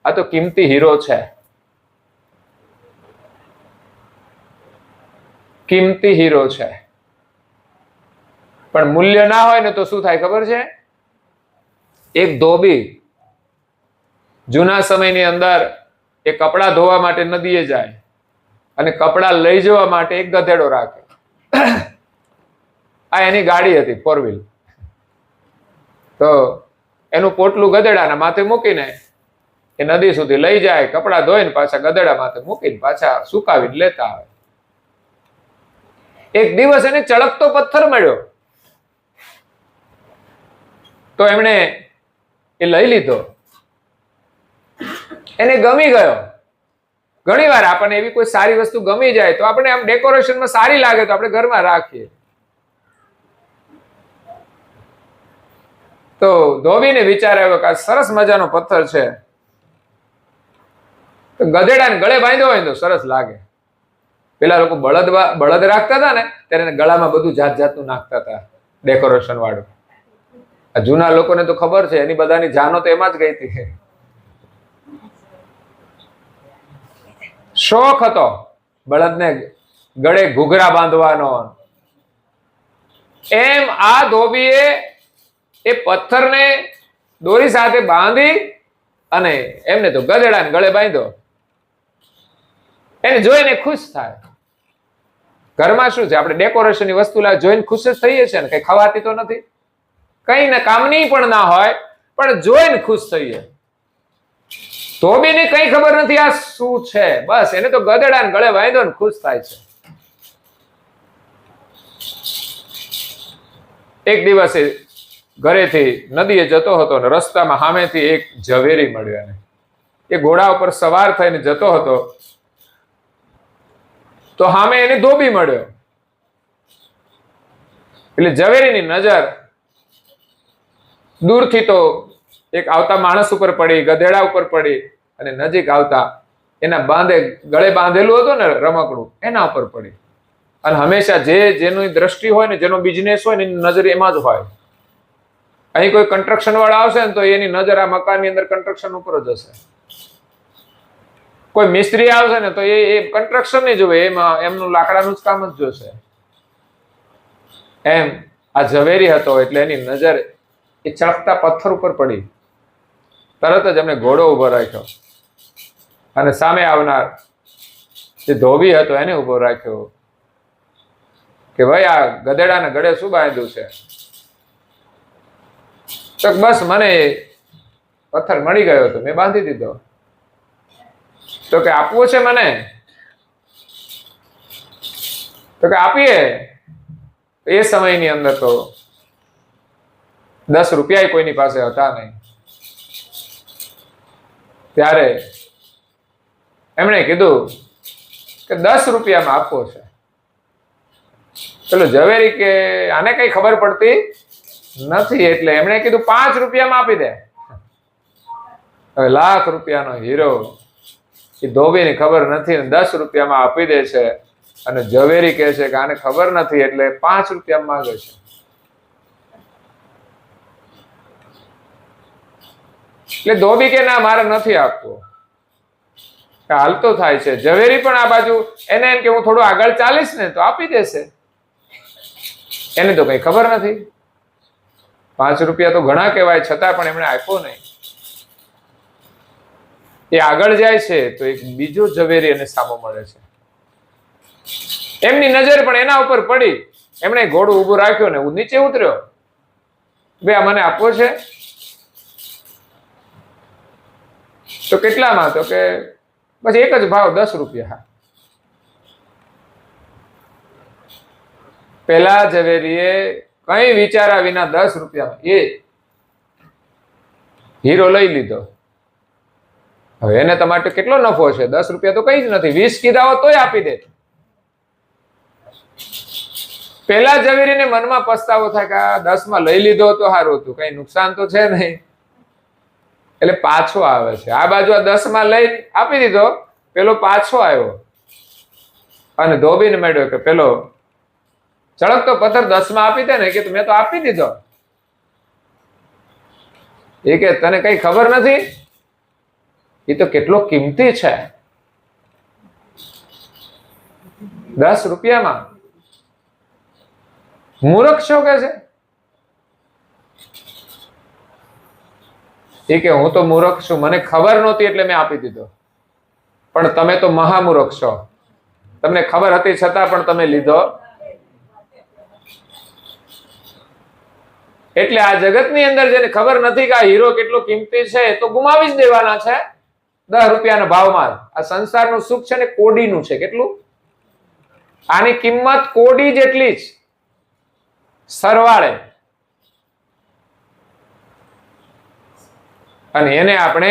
આ તો કિંમતી હીરો છે. કિંમતી હીરો છે. પણ મૂલ્ય ના હોય ને તો શું થાય ખબર છે? એક ધોબી જૂના સમયની અંદર એ કપડા ધોવા માટે નદીએ જાય અને કપડા લઈ જવા માટે એક ગધેડો રાખે. આ એની ગાડી હતી, 4 વ્હીલ. તો એનું પોટલું ગધેડાના માથે મૂકીને એ નદી સુધી લઈ જાય, કપડા ધોઈને પાછા ગધેડા માથે મૂકીને પાછા સુકાવીને લેતા આવે. એક દિવસ એને ચળકતો પથ્થર મળ્યો તો એમણે એ લઈ લીધો. એને ગમી ગયો. ઘણી વાર આપણને એવી કોઈ સારી વસ્તુ ગમી જાય તો આપણે આમ ડેકોરેશનમાં સારી લાગે તો આપણે ઘરમાં રાખીએ. તો ધોબીને વિચાર આવ્યો કે આ સરસ મજાનો પથ્થર છે, તો ગધેડાને ગળે બાંધ્યો હોય ને તો સરસ લાગે. પેલા લોકો બળદ રાખતા હતા ને ત્યારે એને ગળામાં બધું જાત જાતનું નાખતા હતા, ડેકોરેશન વાળું. આ જૂના લોકોને તો ખબર છે, એની બધાની જાનો તો એમાં જ ગઈ હતી. શોખ હતો બળદને ગળે ઘૂઘરા બાંધવાનો. એમ આ ધોબીએ એ પથ્થરને દોરી સાથે બાંધી અને એમને તો ગધેડાને ગળે બાંધ્યો. એને જોઈને ખુશ થાય. ઘરમાં શું છે, આપણે ડેકોરેશનની વસ્તુ જોઈને ખુશ જ થઈએ છીએ ને. કઈ ખવાતી તો નથી, કઈ ને કામની પણ ના હોય, પણ જોઈને ખુશ થઈએ. ધોબીને કઈ ખબર નથી આ શું છે, બસ એને તો ગધેડાને ગળે બાંધ્યો ને ખુશ થાય છે. એક દિવસે ઘરેથી નદીએ જતો હતો ને રસ્તામાં સામેથી એક ઝવેરી મળ્યો. એને એ ઘોડા ઉપર સવાર થઈને જતો હતો તો સામે એને ધોબી મળ્યો. એટલે ઝવેરીની નજર દૂરથી તો એક આવતા માણસ ઉપર પડી, ગધેડા ઉપર પડી, અને નજીક આવતા એના ગળે બાંધેલું હતું ને રમકડું એના ઉપર પડી. અને હંમેશા જેની દ્રષ્ટિ હોય ને, જેનો બિઝનેસ હોય ને, એની નજર એમાં જ હોય. અહીં કોઈ કન્સ્ટ્રક્શન વાળા આવશે ને તો એની નજર આ મકાનની અંદર કન્સ્ટ્રક્શન ઉપર જ હશે. કોઈ મિસ્ત્રી આવશે ને તો એ કન્સ્ટ્રક્શન નહીં જોવે, એમાં એમનું લાકડાનું જ કામ જ જોશે. એમ આ ઝવેરી હતો એટલે એની નજર એ ચળકતા પથ્થર ઉપર પડી. તરત જ એમને ઘોડો ઉભો રાખ્યો અને સામે આવનાર જે ધોબી હતો એને ઉભો રાખ્યો કે ભાઈ આ ગધેડાને ગળે શું બાંધ્યું છે? તો બસ મને પથ્થર મળી ગયો હતો, મેં બાંધી દીધો. તો કે આપવો છે મને? તો કે આપીએ. એ સમયની અંદર તો 10 રૂપિયા કોઈની પાસે હતા નહીં. ત્યારે એમણે કીધું કે 10 રૂપિયામાં આપવો છે. પેલો ઝવેરી કે આને કઈ ખબર પડતી નથી એટલે એમણે કીધું 5 રૂપિયામાં આપી દે. હવે લાખ રૂપિયાનો હીરો એ ધોબીને ખબર નથી, 10 રૂપિયામાં આપી દે છે. અને ઝવેરી કહે છે કે આને ખબર નથી એટલે 5 રૂપિયા માંગે છે. એટલે ધોબી કે ના, મારે નથી આપવું. હાલતો થાય છે. ઝવેરી પણ આ બાજુ એને એમ કે હું થોડું આગળ ચાલીશ ને તો આપી દેશે. એને તો કઈ ખબર નથી. 5 રૂપિયા તો ઘણા કહેવાય, છતાં પણ એમણે આપ્યો નહીં. એ આગળ જાય છે તો એક બીજો ઝવેરી એને સામો મળે છે. એમની નજર પણ એના ઉપર પડી. એમણે ઘોડું ઊભું રાખ્યું ને હું નીચે ઉતર્યો. બે મને આપવો છે? તો કેટલામાં? તો કે બસ એક જ ભાવ, 10 રૂપિયા. પેલા ઝવેરીએ કઈ વિચાર્યા વિના 10 રૂપિયામાં એ હીરો લઈ લીધો. હવે એને તમારે કેટલો નફો છે? 10 રૂપિયા તો કઈ જ નથી. 20 કીધા હોત તોય આપી દે. પેલા ઝવેરીને મનમાં પસ્તાવો થાય કે આ 10 માં લઈ લીધો તો સારું હતું, કઈ નુકસાન તો છે નહીં. એટલે પાછો આવે છે. આ બાજુ આ 10 માં લઈ આપી દીધો, પેલો પાછો આવ્યો અને ધોબીને મળ્યો કે પેલો ચળકતો પથ્થર 10 માં આપી દે ને. કે મેં તો આપી દીધો. એ કે તને કઈ ખબર નથી, એ તો કેટલો કિંમતી છે. 10 રૂપિયામાં મૂર્ખ છો કે છે? એ કે હું તો મૂર્ખ છું, મને ખબર નહોતી એટલે મેં આપી દીધો. પણ તમે તો મહામૂર્ખ છો. તમને ખબર હતી છતાં પણ તમે લીધો. એટલે આ જગતની અંદર જેને ખબર નથી કે આ હીરો કેટલો કિંમતી છે તો ગુમાવી જ દેવાના છે 10 રૂપિયાના ભાવમાં. આ સંસારનું સુખ છે ને કોડીનું છે. કેટલું? આની કિંમત કોડી જેટલી જ સરવાળે. અને એને આપણે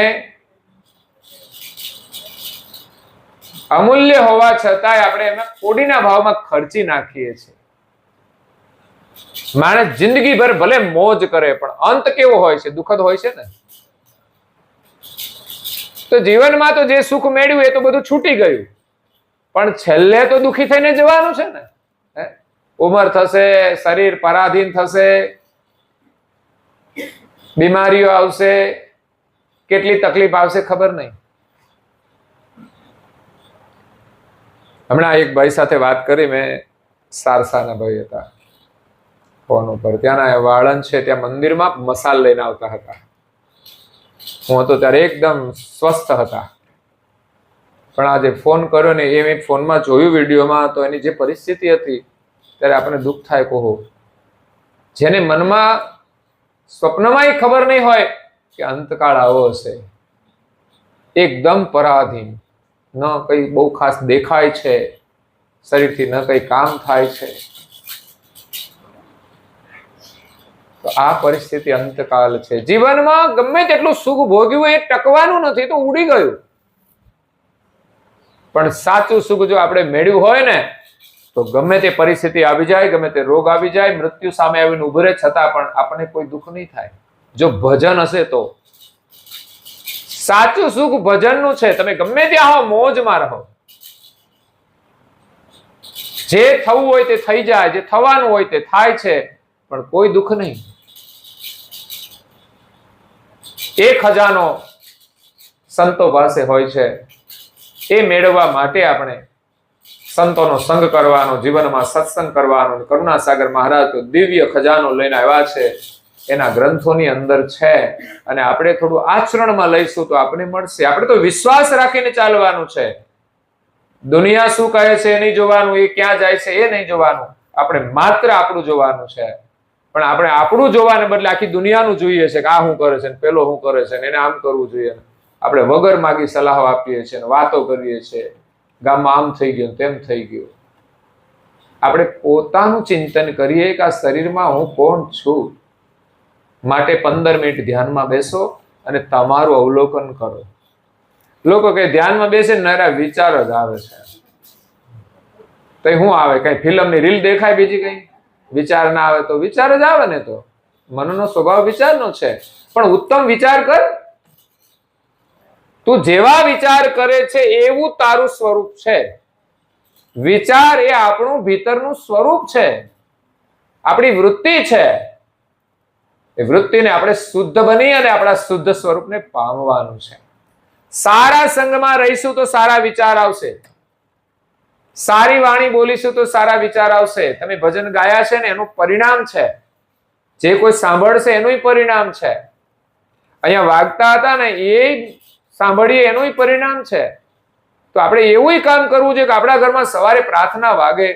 અમૂલ્ય હોવા છતાંય આપણે એમાં કોડીના ભાવમાં ખર્ચી નાખીએ છીએ. માણસ જિંદગીભર ભલે મોજ કરે પણ અંત કેવો હોય છે? દુઃખદ હોય છે ને. તો જીવનમાં તો જે સુખ મેળવ્યું એ તો બધું છૂટી ગયું, પણ છેલ્લે તો દુઃખી થઈને જવાનું છે ને. ઉંમર થશે, શરીર પરાધીન થશે, બીમારીઓ આવશે, કેટલી તકલીફ આવશે ખબર નહીં. હમણાં એક ભાઈ સાથે વાત કરી મેં. સારસાના ભાઈ હતા ફોન ઉપર. ત્યાંના વાળંદ છે, ત્યાં મંદિરમાં મસાલ લઈને આવતા હતા. હું હતો ત્યારે એકદમ સ્વસ્થ હતા. પણ આજે ફોન કર્યો ને એ મેં ફોનમાં જોયું વિડીયોમાં, તો એની જે પરિસ્થિતિ હતી ત્યારે આપણે દુઃખ થાય. કહો, જેને મનમાં સ્વપ્નમાંય ખબર નહીં હોય કે અંતકાળ આવો હશે, એકદમ પરાધીન, ન કઈ બહુ ખાસ દેખાય છે શરીરથી, ન કઈ કામ થાય છે. તો આ પરિસ્થિતિ અંતકાળ છે. જીવનમાં ગમે તેટલું સુખ ભોગ્યું એ ટકવાનું નથી, તો ઉડી ગયું. પણ સાચું સુખ જો આપણે મેળવ્યું હોય ને તો ગમે તે પરિસ્થિતિ આવી જાય, ગમે તે રોગ આવી જાય, મૃત્યુ સામે આવીને ઉભરે, છતાં પણ આપણને કોઈ દુઃખ નહીં થાય. જો ભજન હશે તો. સાચું સુખ ભજનનું છે. તમે ગમે ત્યાં હો, મોજમાં રહો. જે થવું હોય તે થઈ જાય, જે થવાનું હોય તે થાય છે, પણ કોઈ દુઃખ નહીં. એ ખજાનો સંતો પાસે હોય છે. એ મેળવવા માટે આપણે સંતોનો સંગ કરવાનો, જીવનમાં સત્સંગ કરવાનો. કરુણાસાગર મહારાજ તો દિવ્ય ખજાનો લઈને આવ્યા છે, એના ગ્રંથોની અંદર છે. અને આપણે થોડું આચરણમાં લઈશું તો આપણે મળશે. આપણે તો વિશ્વાસ રાખીને ચાલવાનું છે. દુનિયા શું કહે છે એ નહીં જોવાનું, એ ક્યાં જાય છે એ નહીં જોવાનું. આપણે માત્ર આપણું જોવાનું છે. પણ આપણે આપણું જોવાને બદલે આખી દુનિયાનું જોઈએ છે કે આ શું કરે છે ને પેલો શું કરે છે ને એને આમ કરવું જોઈએ. આપણે વગર માગી સલાહો આપીએ છીએ, વાતો કરીએ છીએ, ગામમાં આમ થઈ ગયું તેમ થઈ ગયું. આપણે પોતાનું ચિંતન કરીએ કે આ શરીરમાં હું કોણ છું. માટે 15 મિનિટ ધ્યાનમાં બેસો અને તમારું અવલોકન કરો. લોકો કે ધ્યાનમાં બેસે નારા વિચાર જ આવે છે. તો શું આવે? કઈ ફિલ્મની રીલ દેખાય, બીજી કઈ વિચાર ના આવે તો વિચાર જ આવે ને. તો મનનો સ્વભાવ વિચારનો છે. પણ ઉત્તમ વિચાર કર. તું જેવા વિચાર કરે છે એવું તારું સ્વરૂપ છે. વિચાર એ આપણું ભીતરનું સ્વરૂપ છે, આપણી વૃત્તિ છે. એ વૃત્તિને આપણે શુદ્ધ બની અને આપણા શુદ્ધ સ્વરૂપને પામવાનું છે. સારા સંગમાં રહીશું તો સારા વિચાર આવશે. સારી વાણી બોલીશું તો સારા વિચાર આવશે. તમે ભજન ગાયા છે ને એનું પરિણામ છે. જે કોઈ સાંભળશે એનું પરિણામ છે. અહીંયા વાગતા હતા ને એ સાંભળીએ એનું પરિણામ છે. તો આપણે એવું કામ કરવું છે કે આપણા ઘરમાં સવારે પ્રાર્થના વાગે,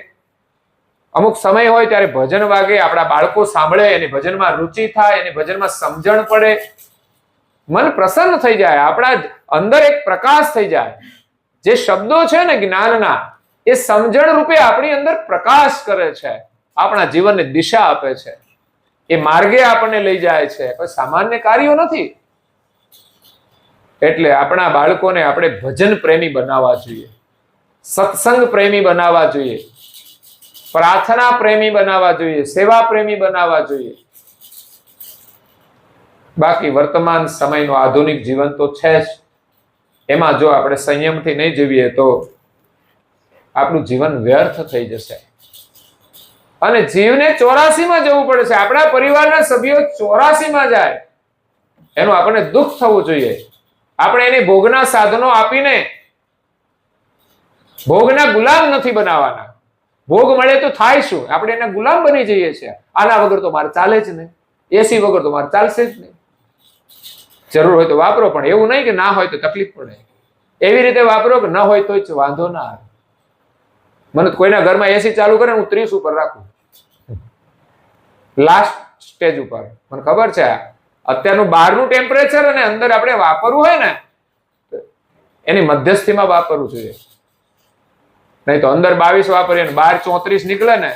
અમુક સમય હોય ત્યારે ભજન વાગે, આપણા બાળકો સાંભળે, એની ભજનમાં રુચિ થાય, એની ભજનમાં સમજણ પડે, મન પ્રસન્ન થઈ જાય, આપણા અંદર એક પ્રકાશ થઈ જાય. જે શબ્દો છે ને જ્ઞાનના, એ સમજણ રૂપે આપણી અંદર પ્રકાશ કરે છે, આપણા જીવનને દિશા આપે છે, એ માર્ગે આપણને લઈ જાય છે. કોઈ સામાન્ય કાર્યો નથી. એટલે આપણા બાળકોને આપણે ભજન પ્રેમી બનાવવા જોઈએ, સત્સંગ પ્રેમી બનાવવા જોઈએ, પ્રાર્થના પ્રેમી બનાવવા જોઈએ, સેવા પ્રેમી બનાવવા જોઈએ. બાકી વર્તમાન સમયનું આધુનિક જીવન તો છે જ. એમાં જો આપણે સંયમથી નહીં જીવીએ તો આપણું જીવન વ્યર્થ થઈ જશે. અને જીવને 84માં જવું પડે છે. આપણા પરિવારના સભ્યો 84માં જાય એનું આપણને દુઃખ થવું જોઈએ. આપણે એને ભોગના સાધનો આપીને ભોગના ગુલામ નથી બનાવવાના. ભોગ મળે તો થાય શું? આપણે એના ગુલામ બની જઈએ છીએ. આના વગર તો મારે ચાલે જ નહીં, એસી વગર તો મારે ચાલશે જ નહીં. જરૂર હોય તો વાપરો, પણ એવું નહીં કે ના હોય તો તકલીફ પડે. એવી રીતે વાપરો કે ન હોય તો જ વાંધો ના આવે. મને કોઈના ઘરમાં એસી ચાલુ કરે હું 30 ઉપર રાખું, લાસ્ટ સ્ટેજ ઉપર. મને ખબર છે અત્યારનું બહારનું ટેમ્પરેચર અને અંદર આપણે વાપરવું હોય ને એની મધ્યસ્થીમાં વાપરવું જોઈએ. નહીં તો અંદર 22 વાપરીએ ને બહાર 34 નીકળે ને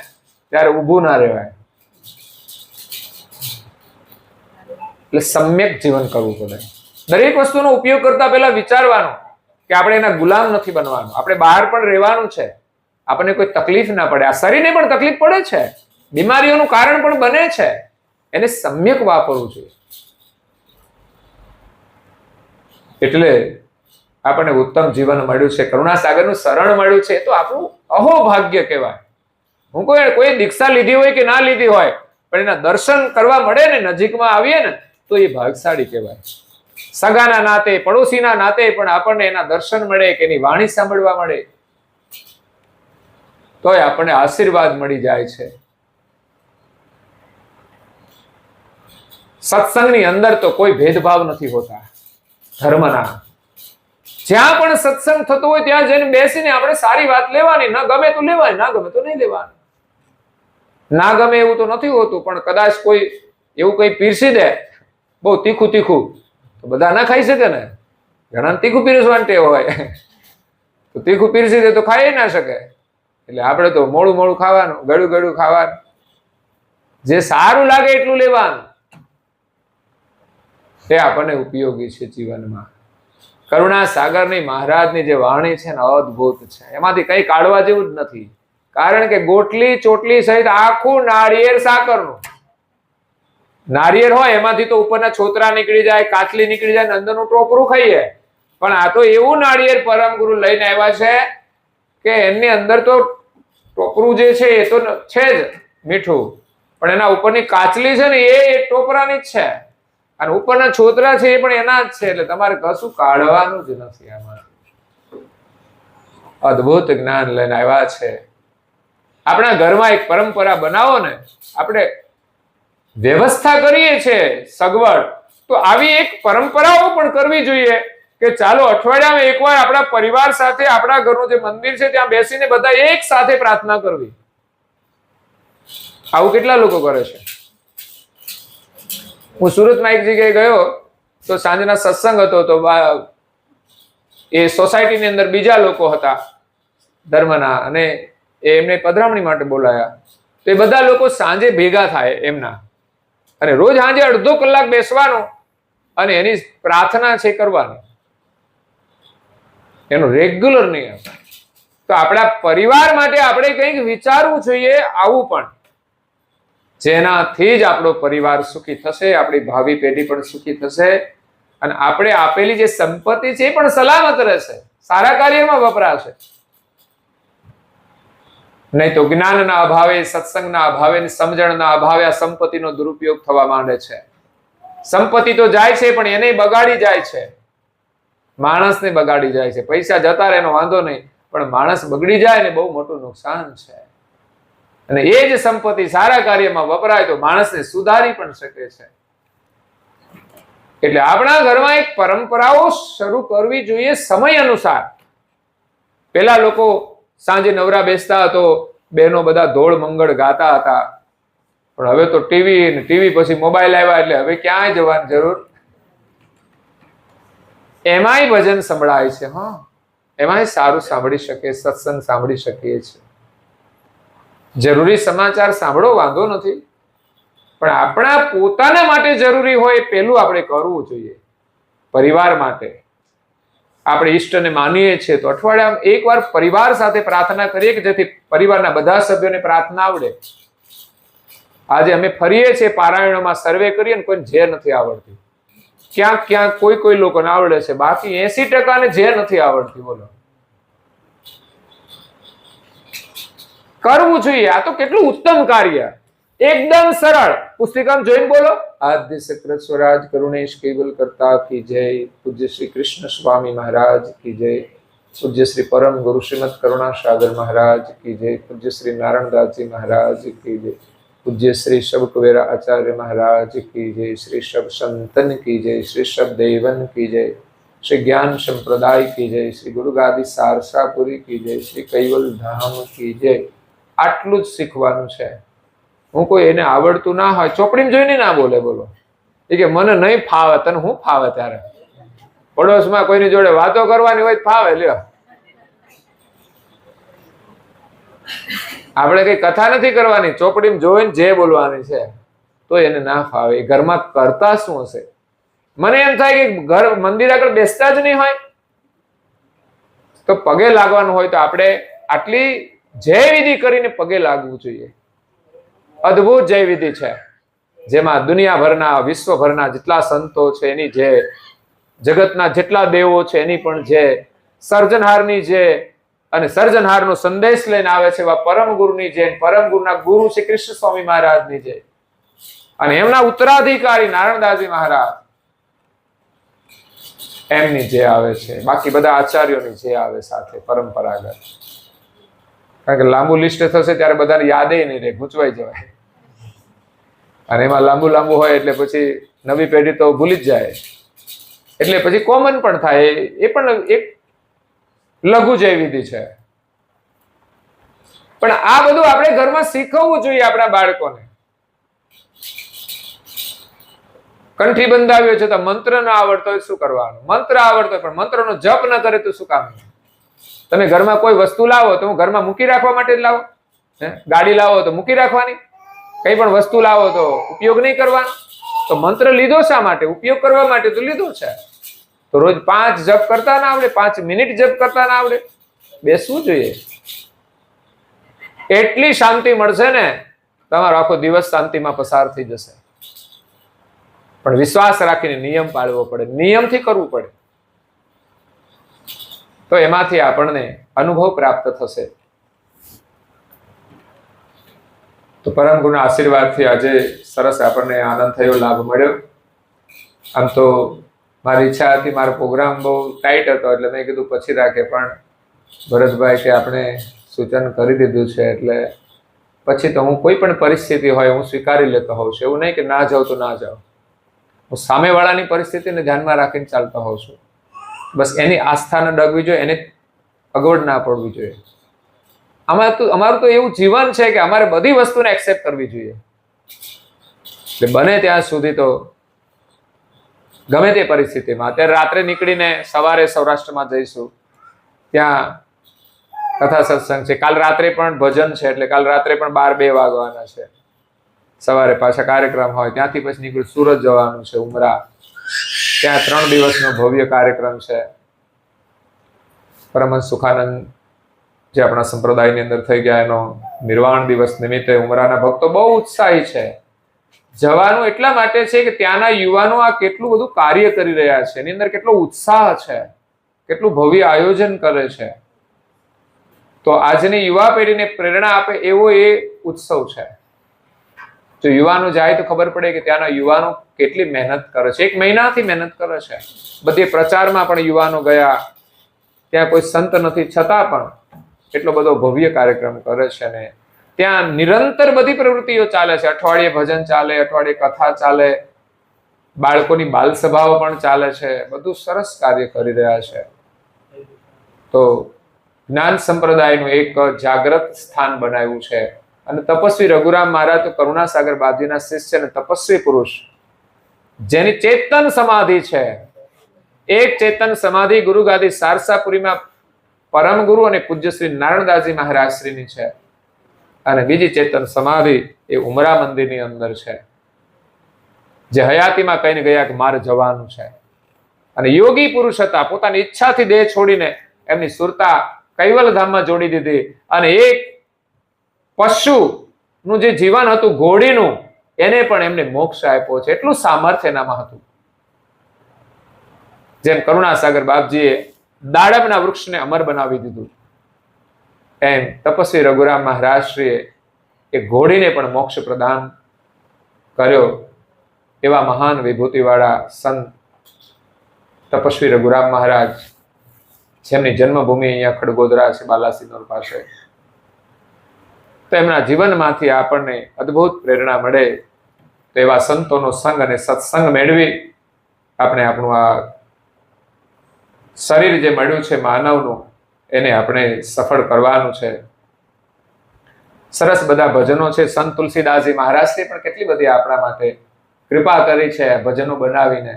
ત્યારે ઊભું ના રહેવાય. એટલે સમ્યક જીવન કરવું પડે. દરેક વસ્તુનો ઉપયોગ કરતા પહેલા વિચારવાનું કે આપણે એના ગુલામ નથી બનવાનું. આપણે બહાર પણ રહેવાનું છે, આપણને કોઈ તકલીફ ના પડે. આ શરીરને પણ તકલીફ પડે છે, બીમારીઓનું કારણ પણ બને છે. એને સમ્યક વાપરવું જોઈએ. એટલે આપણને ઉત્તમ જીવન મળ્યું છે, કરુણાસાગરનું શરણ મળ્યું છે. તો આપણું અહોભાગ્ય કહેવાય. હું કોઈ દીક્ષા લીધી હોય કે ના લીધી હોય, પણ એના દર્શન કરવા મળે ને, નજીકમાં આવીએ ને, તો એ ભાગશાળી કહેવાય. સગાના નાતે, પડોશીના નાતે પણ આપણને એના દર્શન મળે કે એની વાણી સાંભળવા મળે, તોય આપણને આશીર્વાદ મળી જાય છે. સત્સંગની અંદર તો કોઈ ભેદભાવ નથી હોતા ધર્મના. જ્યાં પણ સત્સંગ થતો હોય ત્યાં જઈને બેસીને આપણે સારી વાત લેવાની. ન ગમે તો લેવાની, ના ગમે તો નહીં લેવાની. ના ગમે એવું તો નથી હોતું, પણ કદાચ કોઈ એવું કઈ પીરસી દે બહુ તીખું તીખું તો બધા ના ખાઈ શકે ને. ઘણા તીખું પીરસવાનું ટેવ હોય, તો તીખું પીરસી દે તો ખાઈ ના શકે. એટલે આપણે તો મોડું મોડું ખાવાનું, ગળું ગળું ખાવાનું, જે સારું લાગે એટલું લેવાનું. તે આપણને ઉપયોગી છે જીવનમાં. કરુણાસાગરની મહારાજની જે વાણી છે ને અદ્ભુત છે. એમાંથી કઈ કાઢવા જેવું જ નથી. કારણ કે ગોટલી ચોટલી સહિત આખું નાળિયેર સાકરનું. નાળિયેર હોય એમાંથી તો ઉપરના છોતરા નીકળી જાય, કાચલી નીકળી જાય, અંદરનું ટોપરું ખાઈએ. પણ આ તો એવું નાળિયેર પરમ ગુરુ લઈને આવ્યા છે કે એની અંદર તો ટોપરું જે છે એ તો છે જ મીઠું, પણ એના ઉપરની કાચલી છે ને એ ટોપરાની જ છે, અને ઉપરના છોતરા છે એ પણ એના જ છે. એટલે તમારે કશું કાઢવાનું જ નથી આમાં. અદ્ભુત જ્ઞાન લઈને આવ્યા છે. આપણા ઘરમાં એક પરંપરા બનાવો ને, આપણે વ્યવસ્થા કરીએ છીએ સગવડ, તો આવી એક પરંપરાઓ પણ કરવી જોઈએ કે ચાલો અઠવાડિયામાં એકવાર આપણા પરિવાર સાથે આપણા ઘરનું જે મંદિર છે ત્યાં બેસીને બધા એક સાથે પ્રાર્થના કરવી. આવું કેટલા લોકો કરે છે? હું સુરતમાં એક જગ્યાએ ગયો તો સાંજના સત્સંગ હતો, તો એ સોસાયટીની અંદર બીજા લોકો હતા ધર્મના, અને એમને પધરામણી માટે બોલાયા. તો એ બધા લોકો સાંજે ભેગા થાય એમના, અને રોજ સાંજે અડધો કલાક બેસવાનું અને એની પ્રાર્થના છે કરવાની, એનો રેગ્યુલર નિયમ. તો આપણા પરિવાર માટે આપણે કંઈક વિચારવું જોઈએ આવું પણ, જેનાથી જ આપણો પરિવાર સુખી થશે, આપણી ભાવિ પેઢી પણ સુખી થશે, અને આપણે આપેલી જે સંપત્તિ છે એ પણ સલામત રહેશે, સારા કાર્યમાં વપરાશે. નહીં તો જ્ઞાનના અભાવે, સત્સંગના અભાવે, સમજણના અભાવે આ સંપત્તિનો દુરુપયોગ થવા માંડે છે. સંપત્તિ તો જાય છે પણ એને બગાડી જાય છે, માણસને બગાડી જાય છે. પૈસા જતા રહે એનો વાંધો નહીં, પણ માણસ બગડી જાય ને બહુ મોટું નુકસાન છે. અને એ જ સંપત્તિ સારા કાર્યમાં વપરાય તો માણસને સુધારી પણ શકે છે. એટલે આપણા ઘરમાં એક પરંપરાઓ શરૂ કરવી જોઈએ સમય અનુસાર. પેલા લોકો સાંજે નવરા બેસતા હતો, બહેનો બધા ધોળ મંગળ ગાતા હતા, પણ હવે તો ટીવી પછી મોબાઈલ આવ્યા એટલે હવે ક્યાંય જવાની જરૂર. એમાંય ભજન સંભળાય છે, હા, એમાંય સારું સાંભળી શકે, સત્સંગ સાંભળી શકીએ છીએ. જરૂરી સમાચાર સાંભળો, વાંધો નથી, પણ આપણા પોતાના માટે જરૂરી હોય પેલું આપણે કરવું જોઈએ. પરિવાર માટે આપણે ઈષ્ટને માનીએ છીએ તો અઠવાડિયામાં એકવાર પરિવાર સાથે પ્રાર્થના કરીએ, કે જેથી પરિવારના બધા સભ્યોને પ્રાર્થના આવડે. આજે અમે ફરીએ છીએ પારાયણોમાં, સર્વે કરીએ ને કોઈને જે નથી આવડતી, ક્યાંક કોઈ લોકોને આવડે છે, બાકી 80% જે નથી આવડતી. બોલો, કરવું જોઈએ. આ તો કેટલું ઉત્તમ કાર્ય, એકદમ સરળ. પુસ્તિકામાં જોઈને બોલો, આદ્ય સક્રત સ્વરાજ કરુણેશ કેવલ કરતા કી જય, પૂજ્ય શ્રી કૃષ્ણ સ્વામી મહારાજ કી જય, પૂજ્ય શ્રી પરમ ગુરુ શ્રીમદ કરુણા સાગર મહારાજ કી જય, પૂજ્ય શ્રી નારાયણદાસજી મહારાજ કી જય, પૂજ્ય શ્રી શબ કુબેરા આચાર્ય મહારાજ કી જય, શ્રી શબ સંતન કી જય, શ્રી શબ દેવન કી જય, શ્રી જ્ઞાન સંપ્રદાય કી જય, શ્રી ગુરુ ગાદી સારસાપુરી કી જય, શ્રી કૈવલ ધામ કી જય. આટલું જ શીખવાનું છે. હું કોઈ એને આવડતું ના હોય ચોપડીમાં જોઈને ના બોલે. બોલો, એ કે મને નહીં ફાવે, તને હું ફાવે? ત્યારે પડોશમાં કોઈની જોડે વાતો કરવાની હોય ફાવે. લ્યો, આપણે કઈ કથા નથી કરવાની, ચોપડીમાં જોઈને જે બોલવાની છે, તો એને ના ફાવે. એ ઘરમાં કરતા શું હશે? મને એમ થાય કે ઘર મંદિર આગળ બેસતા જ નહીં હોય તો પગે લાગવાનું હોય તો આપણે આટલી જય વિધિ કરીને પગે લાગવું જોઈએ. અદ્ભુત જય વિધિ છે, જેમાં દુનિયાભરના, વિશ્વભરના જેટલા સંતો છે એની જે, જગતના જેટલા દેવો છે એની પણ જે, સર્જનહારની જે, અને સર્જનહારનો સંદેશ લઈને આવે છે એવા પરમ ગુરુની જે, પરમ ગુરુના ગુરુ શ્રી કૃષ્ણ સ્વામી મહારાજની જે, અને એમના ઉત્તરાધિકારી નારાયણદાસજી મહારાજ, એમની જે આવે છે. બાકી બધા આચાર્યોની જે આવે સાથે પરંપરાગત. કારણ કે લાંબુ લિસ્ટ થશે ત્યારે બધાને યાદ નહીં રહે, ગૂંચવાઈ જવાય. અને એમાં લાંબુ હોય એટલે પછી નવી પેઢી તો ભૂલી જ જાય, એટલે પછી કોમન પણ થાય. એ પણ એક લઘુ જય વિધિ છે. પણ આ બધું આપણે ઘરમાં શીખવવું જોઈએ આપણા બાળકોને. કંઠી બંધાવ્યો છે તો મંત્ર ના આવડતો હોય શું કરવાનું? મંત્ર આવડતો હોય પણ મંત્રનો જપ ન કરે તો શું કામ? તમે ઘરમાં કોઈ વસ્તુ લાવો તો ઘરમાં મૂકી રાખવા માટે જ લાવો. ગાડી લાવો તો મૂકી રાખવાની, કઈ પણ વસ્તુ લાવો તો ઉપયોગ નહીં કરવાનો. તો મંત્ર લીધો શા માટે? ઉપયોગ કરવા માટે તો લીધો છે. તો રોજ 5 જપ કરતા ના આવડે, 5 મિનિટ જપ કરતા ના આવડે, બેસવું જોઈએ. એટલી શાંતિ મળશે ને, તમારો આખો દિવસ શાંતિમાં પસાર થઈ જશે. પણ વિશ્વાસ રાખીને નિયમ પાળવો પડે, નિયમથી કરવું પડે, તો એમાંથી આપણને અનુભવ પ્રાપ્ત થશે. તો પરમ ગુરુના આશીર્વાદથી આજે સરસ આપણને આનંદ થયો, લાભ મળ્યો. આમ તો મારી ઈચ્છા હતી, મારો પ્રોગ્રામ બહુ ટાઈટ હતો એટલે મેં કીધું પછી રાખે, પણ ભરતભાઈ કે આપણે સૂચન કરી દીધું છે એટલે પછી તો હું કોઈ પણ પરિસ્થિતિ હોય હું સ્વીકારી લેતો હોઉં છું. એવું નહીં કે ના જાઉં તો ના જાઉં. હું સામેવાળાની પરિસ્થિતિને ધ્યાનમાં રાખીને ચાલતો હોઉં છું. બસ એની આસ્થા ન ડગવી જોઈએ, એને અગવડ ના પડવી જોઈએ. અમારું તો એવું જીવન છે કે અમારે બધી વસ્તુને એક્સેપ્ટ કરવી જોઈએ. એટલે બને ત્યાં સુધી તો ગમે તે પરિસ્થિતિમાં, અત્યારે રાત્રે નીકળીને સવારે સૌરાષ્ટ્રમાં જઈશું, ત્યાં કથા સત્સંગ છે. કાલ રાત્રે પણ ભજન છે, એટલે કાલ રાત્રે પણ 12-2 વાગવાના છે. સવારે પાછા કાર્યક્રમ હોય, ત્યાંથી પછી નીકળી સુરત જવાનું છે, ઉમરા. ત્યાં 3 દિવસનો ભવ્ય કાર્યક્રમ છે. પરમહંસ સુખાનંદ જે આપણા સંપ્રદાયની અંદર થઈ ગયા, એનો નિર્વાણ દિવસ નિમિત્તે ઉમરાના ભક્તો બહુ ઉત્સાહી છે. જવાનું એટલા માટે છે કે ત્યાંના યુવાનો આ કેટલું બધું કાર્ય કરી રહ્યા છે, એની અંદર કેટલો ઉત્સાહ છે, કેટલું ભવ્ય આયોજન કરે છે. તો આજની યુવા પેઢીને પ્રેરણા આપે એવો એ ઉત્સવ છે. જો યુવાનો જાય તો ખબર પડે કે ત્યાંના યુવાનો કેટલી મહેનત કરે છે. 1 મહિનાથી મહેનત કરે છે. બધી પ્રચારમાં પણ યુવાનો ગયા, ત્યાં કોઈ સંત નથી છતાં પણ એટલો બધો ભવ્ય કાર્યક્રમ કરે છે. ને ત્યાં નિરંતર બધી પ્રવૃત્તિઓ ચાલે છે. અઠવાડિયે ભજન ચાલે, અઠવાડિયે કથા ચાલે, બાળકોની બાલ સભાઓ પણ ચાલે છે. બધું સરસ કાર્ય કરી રહ્યા છે. તો જ્ઞાન સંપ્રદાયનું એક જાગ્રત સ્થાન બનાવ્યું છે. અને તપસ્વી રઘુરામ મહારાજ તો કરુણાસાગર બાપજીના શિષ્ય અને તપસ્વી પુરુષ, જેની ચેતન સમાધિ છે. એક ચેતન સમાધિ ગુરુ ગાદી સારસાપુરીમાં પરમ ગુરુ અને પૂજ્ય શ્રી નારાયણદાસજી મહારાજ શ્રીની છે, અને બીજી ચેતન સમાધિ એ ઉમરા મંદિરની અંદર છે. જે હયાતીમાં કહીને ગયા કે મારે જવાનું છે. અને યોગી પુરુષ હતા, પોતાની ઈચ્છાથી દેહ છોડીને એમની સુરતા કૈવલ ધામમાં જોડી દીધી. અને એક પશુનું જે જીવન હતું, ઘોડીનું, એને પણ એમને મોક્ષ આપ્યો છે. એટલું સામર્થ્ય એનામાં હતું. જેમ કરુણાસાગર બાપજીએ દાડમના વૃક્ષને અમર બનાવી દીધું, એમ તપસ્વી રઘુરામ મહારાજ શ્રીએ એ ઘોડીને પણ મોક્ષ પ્રદાન કર્યો. એવા મહાન વિભૂતિવાળા સંત તપસ્વી રઘુરામ મહારાજ, જેમની જન્મભૂમિ અહીંયા ખડગોદરા છે, બાલાસિનોર પાસે. તો એમના જીવનમાંથી આપણને અદ્ભુત પ્રેરણા મળે. તો એવા સંતોનો સંગ અને સત્સંગ મેળવી આપણે આપણું આ શરીર જે મળ્યું છે માનવનું, એને આપણે સફળ કરવાનું છે. સરસ બધા ભજનો છે. સંત તુલસીદાસજી મહારાજે પણ કેટલી બધી આપણા માટે કૃપા કરી છે ભજનો બનાવીને.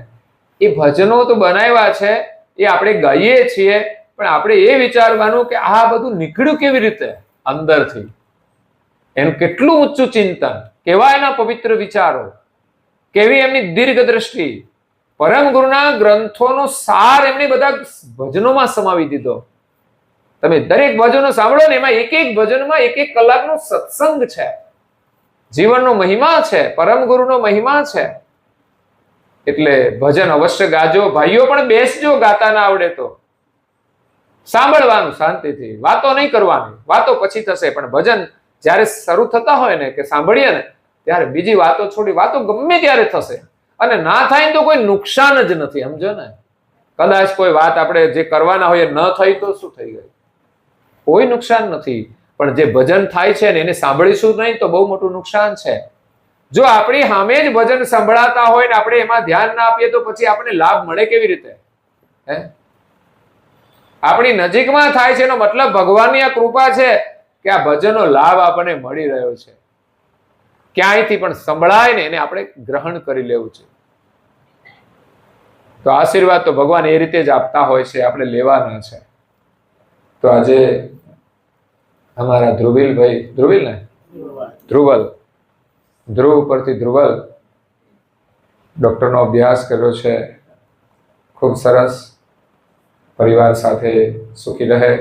એ ભજનો તો બનાવ્યા છે, એ આપણે ગાઈએ છીએ, પણ આપણે એ વિચારવાનું કે આ બધું નીકળ્યું કેવી રીતે અંદરથી, એનું કેટલું ઊંચું ચિંતન, કેવા એના પવિત્ર વિચારો, કેવી એમની દીર્ઘ દ્રષ્ટિ. પરમ ગુરુના ગ્રંથોનો સાર એમને બધા ભજનોમાં સમાવી દીધો. તમે દરેક ભજનો સાંભળો ને, એમાં એક એક ભજનમાં 1-1 કલાકનો સત્સંગ છે, જીવનનો મહિમા છે, પરમ ગુરુનો મહિમા છે. એટલે ભજન અવશ્ય ગાજો. ભાઈઓ પણ બેસજો, ગાતા ના આવડે તો સાંભળવાનું શાંતિથી, વાતો નહીં કરવાની. વાતો પછી થશે, પણ ભજન જ્યારે શરૂ થતા હોય ને, કે સાંભળીએ ને, ત્યારે બીજી વાતો છોડી, વાતો ગમે ત્યારે થશે. અને ના થાય તો કોઈ નુકસાન જ નથી, સમજો ને. કદાચ કોઈ વાત આપણે જે કરવાના હોય ન થઈ તો શું થઈ ગયું, કોઈ નુકસાન નથી. પણ જે ભજન થાય છે ને, એને સાંભળીશું નહીં તો બહુ મોટું નુકસાન છે. જો આપણી સામે જ ભજન સંભળાતા હોય ને આપણે એમાં ધ્યાન ના આપીએ તો પછી આપણને લાભ મળે કેવી રીતે? હે, આપણી નજીકમાં થાય છે એનો મતલબ ભગવાનની આ કૃપા છે કે આ ભજનનો લાભ આપણને મળી રહ્યો છે. ક્યાંયથી પણ સંભળાય ને એને આપણે ગ્રહણ કરી લેવું છે. તો આશીર્વાદ તો ભગવાન એ રીતે જ આપતા હોય છે, આપણે લેવાના છે. તો આજે અમારા ધ્રુવીલભાઈ, ધ્રુવીલ ને ધ્રુવલ, ધ્રુવ પરથી ધ્રુવલ ડોક્ટરનો અભ્યાસ કર્યો છે. ખૂબ સરસ, પરિવાર સાથે સુખી રહે.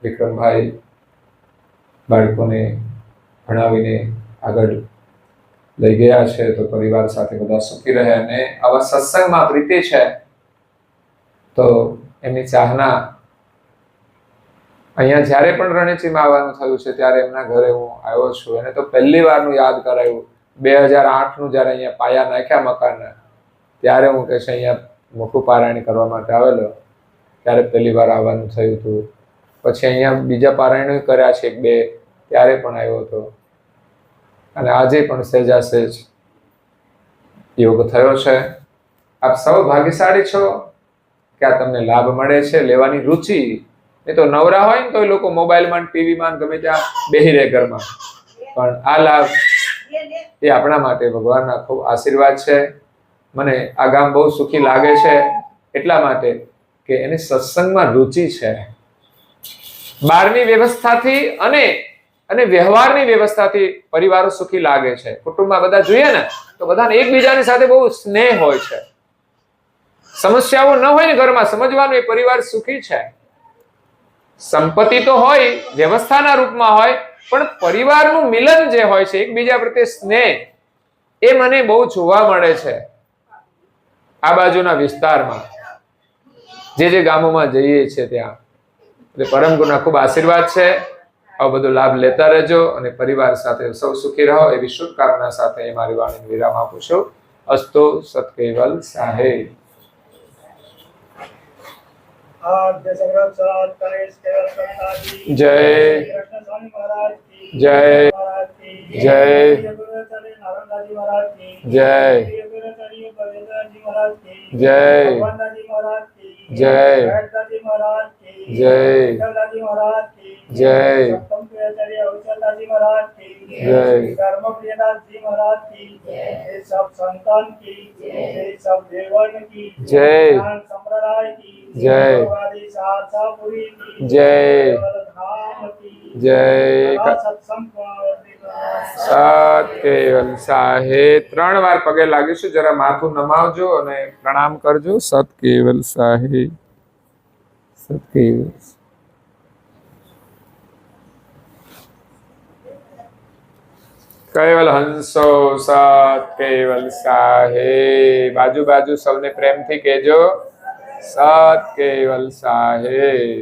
વિક્રમભાઈ બાળકોને ભણાવીને આગળ લઈ ગયા છે, તો પરિવાર સાથે બધા સુખી રહે. અને આવા સત્સંગમાં પ્રીતિ છે તો એમની ચાહના. અહીંયા જ્યારે પણ રણેચીમાં આવવાનું થયું છે ત્યારે એમના ઘરે હું આવ્યો છું. એને તો પહેલી વારનું યાદ કરાયું. 2008નું જ્યારે અહીંયા પાયા નાખ્યા મકાનના, ત્યારે હું કહે છે અહીંયા મોટું પારાયણ કરવા માટે આવેલો, ત્યારે પહેલી વાર આવવાનું થયું હતું. પછી અહીંયા બીજા પારાયણો કર્યા છે 1-2, ત્યારે પણ આવ્યો હતો, અને આજે પણ સહેજા સહેજ યોગ થયો છે. આપ સૌ ભાગ્યશાળી છો કે આ તમને લાભ મળે છે, લેવાની રુચિ. એ તો નવરા હોય ને તો એ લોકો મોબાઈલમાં, ટીવીમાં ગમે ત્યાં બેહી રહે ઘરમાં, પણ આ લાભ એ આપણા માટે ભગવાનના ખૂબ આશીર્વાદ છે. મને આ ગામ બહુ સુખી લાગે છે એટલા માટે કે એને સત્સંગમાં રુચિ છે. બહારની વ્યવસ્થાથી અને વ્યવહારની વ્યવસ્થાથી પરિવારો સુખી લાગે છે. કુટુંબમાં બધા જોઈએ ને તો બધાને એકબીજાની સાથે બહુ સ્નેહ હોય છે. સમસ્યાઓ ન હોય ને ઘરમાં, સમજવાનું એ પરિવાર સુખી છે. સંપત્તિ તો હોય, વ્યવસ્થાના રૂપમાં હોય, પણ પરિવારનું મિલન જે હોય છે, એકબીજા પ્રત્યે સ્નેહ, એ મને બહુ જોવા મળે છે આ બાજુના વિસ્તારમાં, જે ગામોમાં જઈએ છીએ ત્યાં. એટલે પરમ ગુરુના ખૂબ આશીર્વાદ છે. આવો બધો લાભ લેતા રહેજો અને પરિવાર સાથે સૌ સુખી રહો એવી શુભકામના સાથે મારી વાણીને વિરામ આપું છું. અસ્તુ સત્કેવલ સાહેબ. જય જય જય જય જય જય જય સત્કેવલ સાહેબ. 3 વાર પગે લાગીશું. જરા માથું નમાવજો અને પ્રણામ કરજો. સત્કેવલ સાહેબ. સત્કેવલ. કેવલ હંસો સત કેવલ સાહેબ. બાજુ સૌને પ્રેમથી કહેજો સત કેવલ સાહેબ.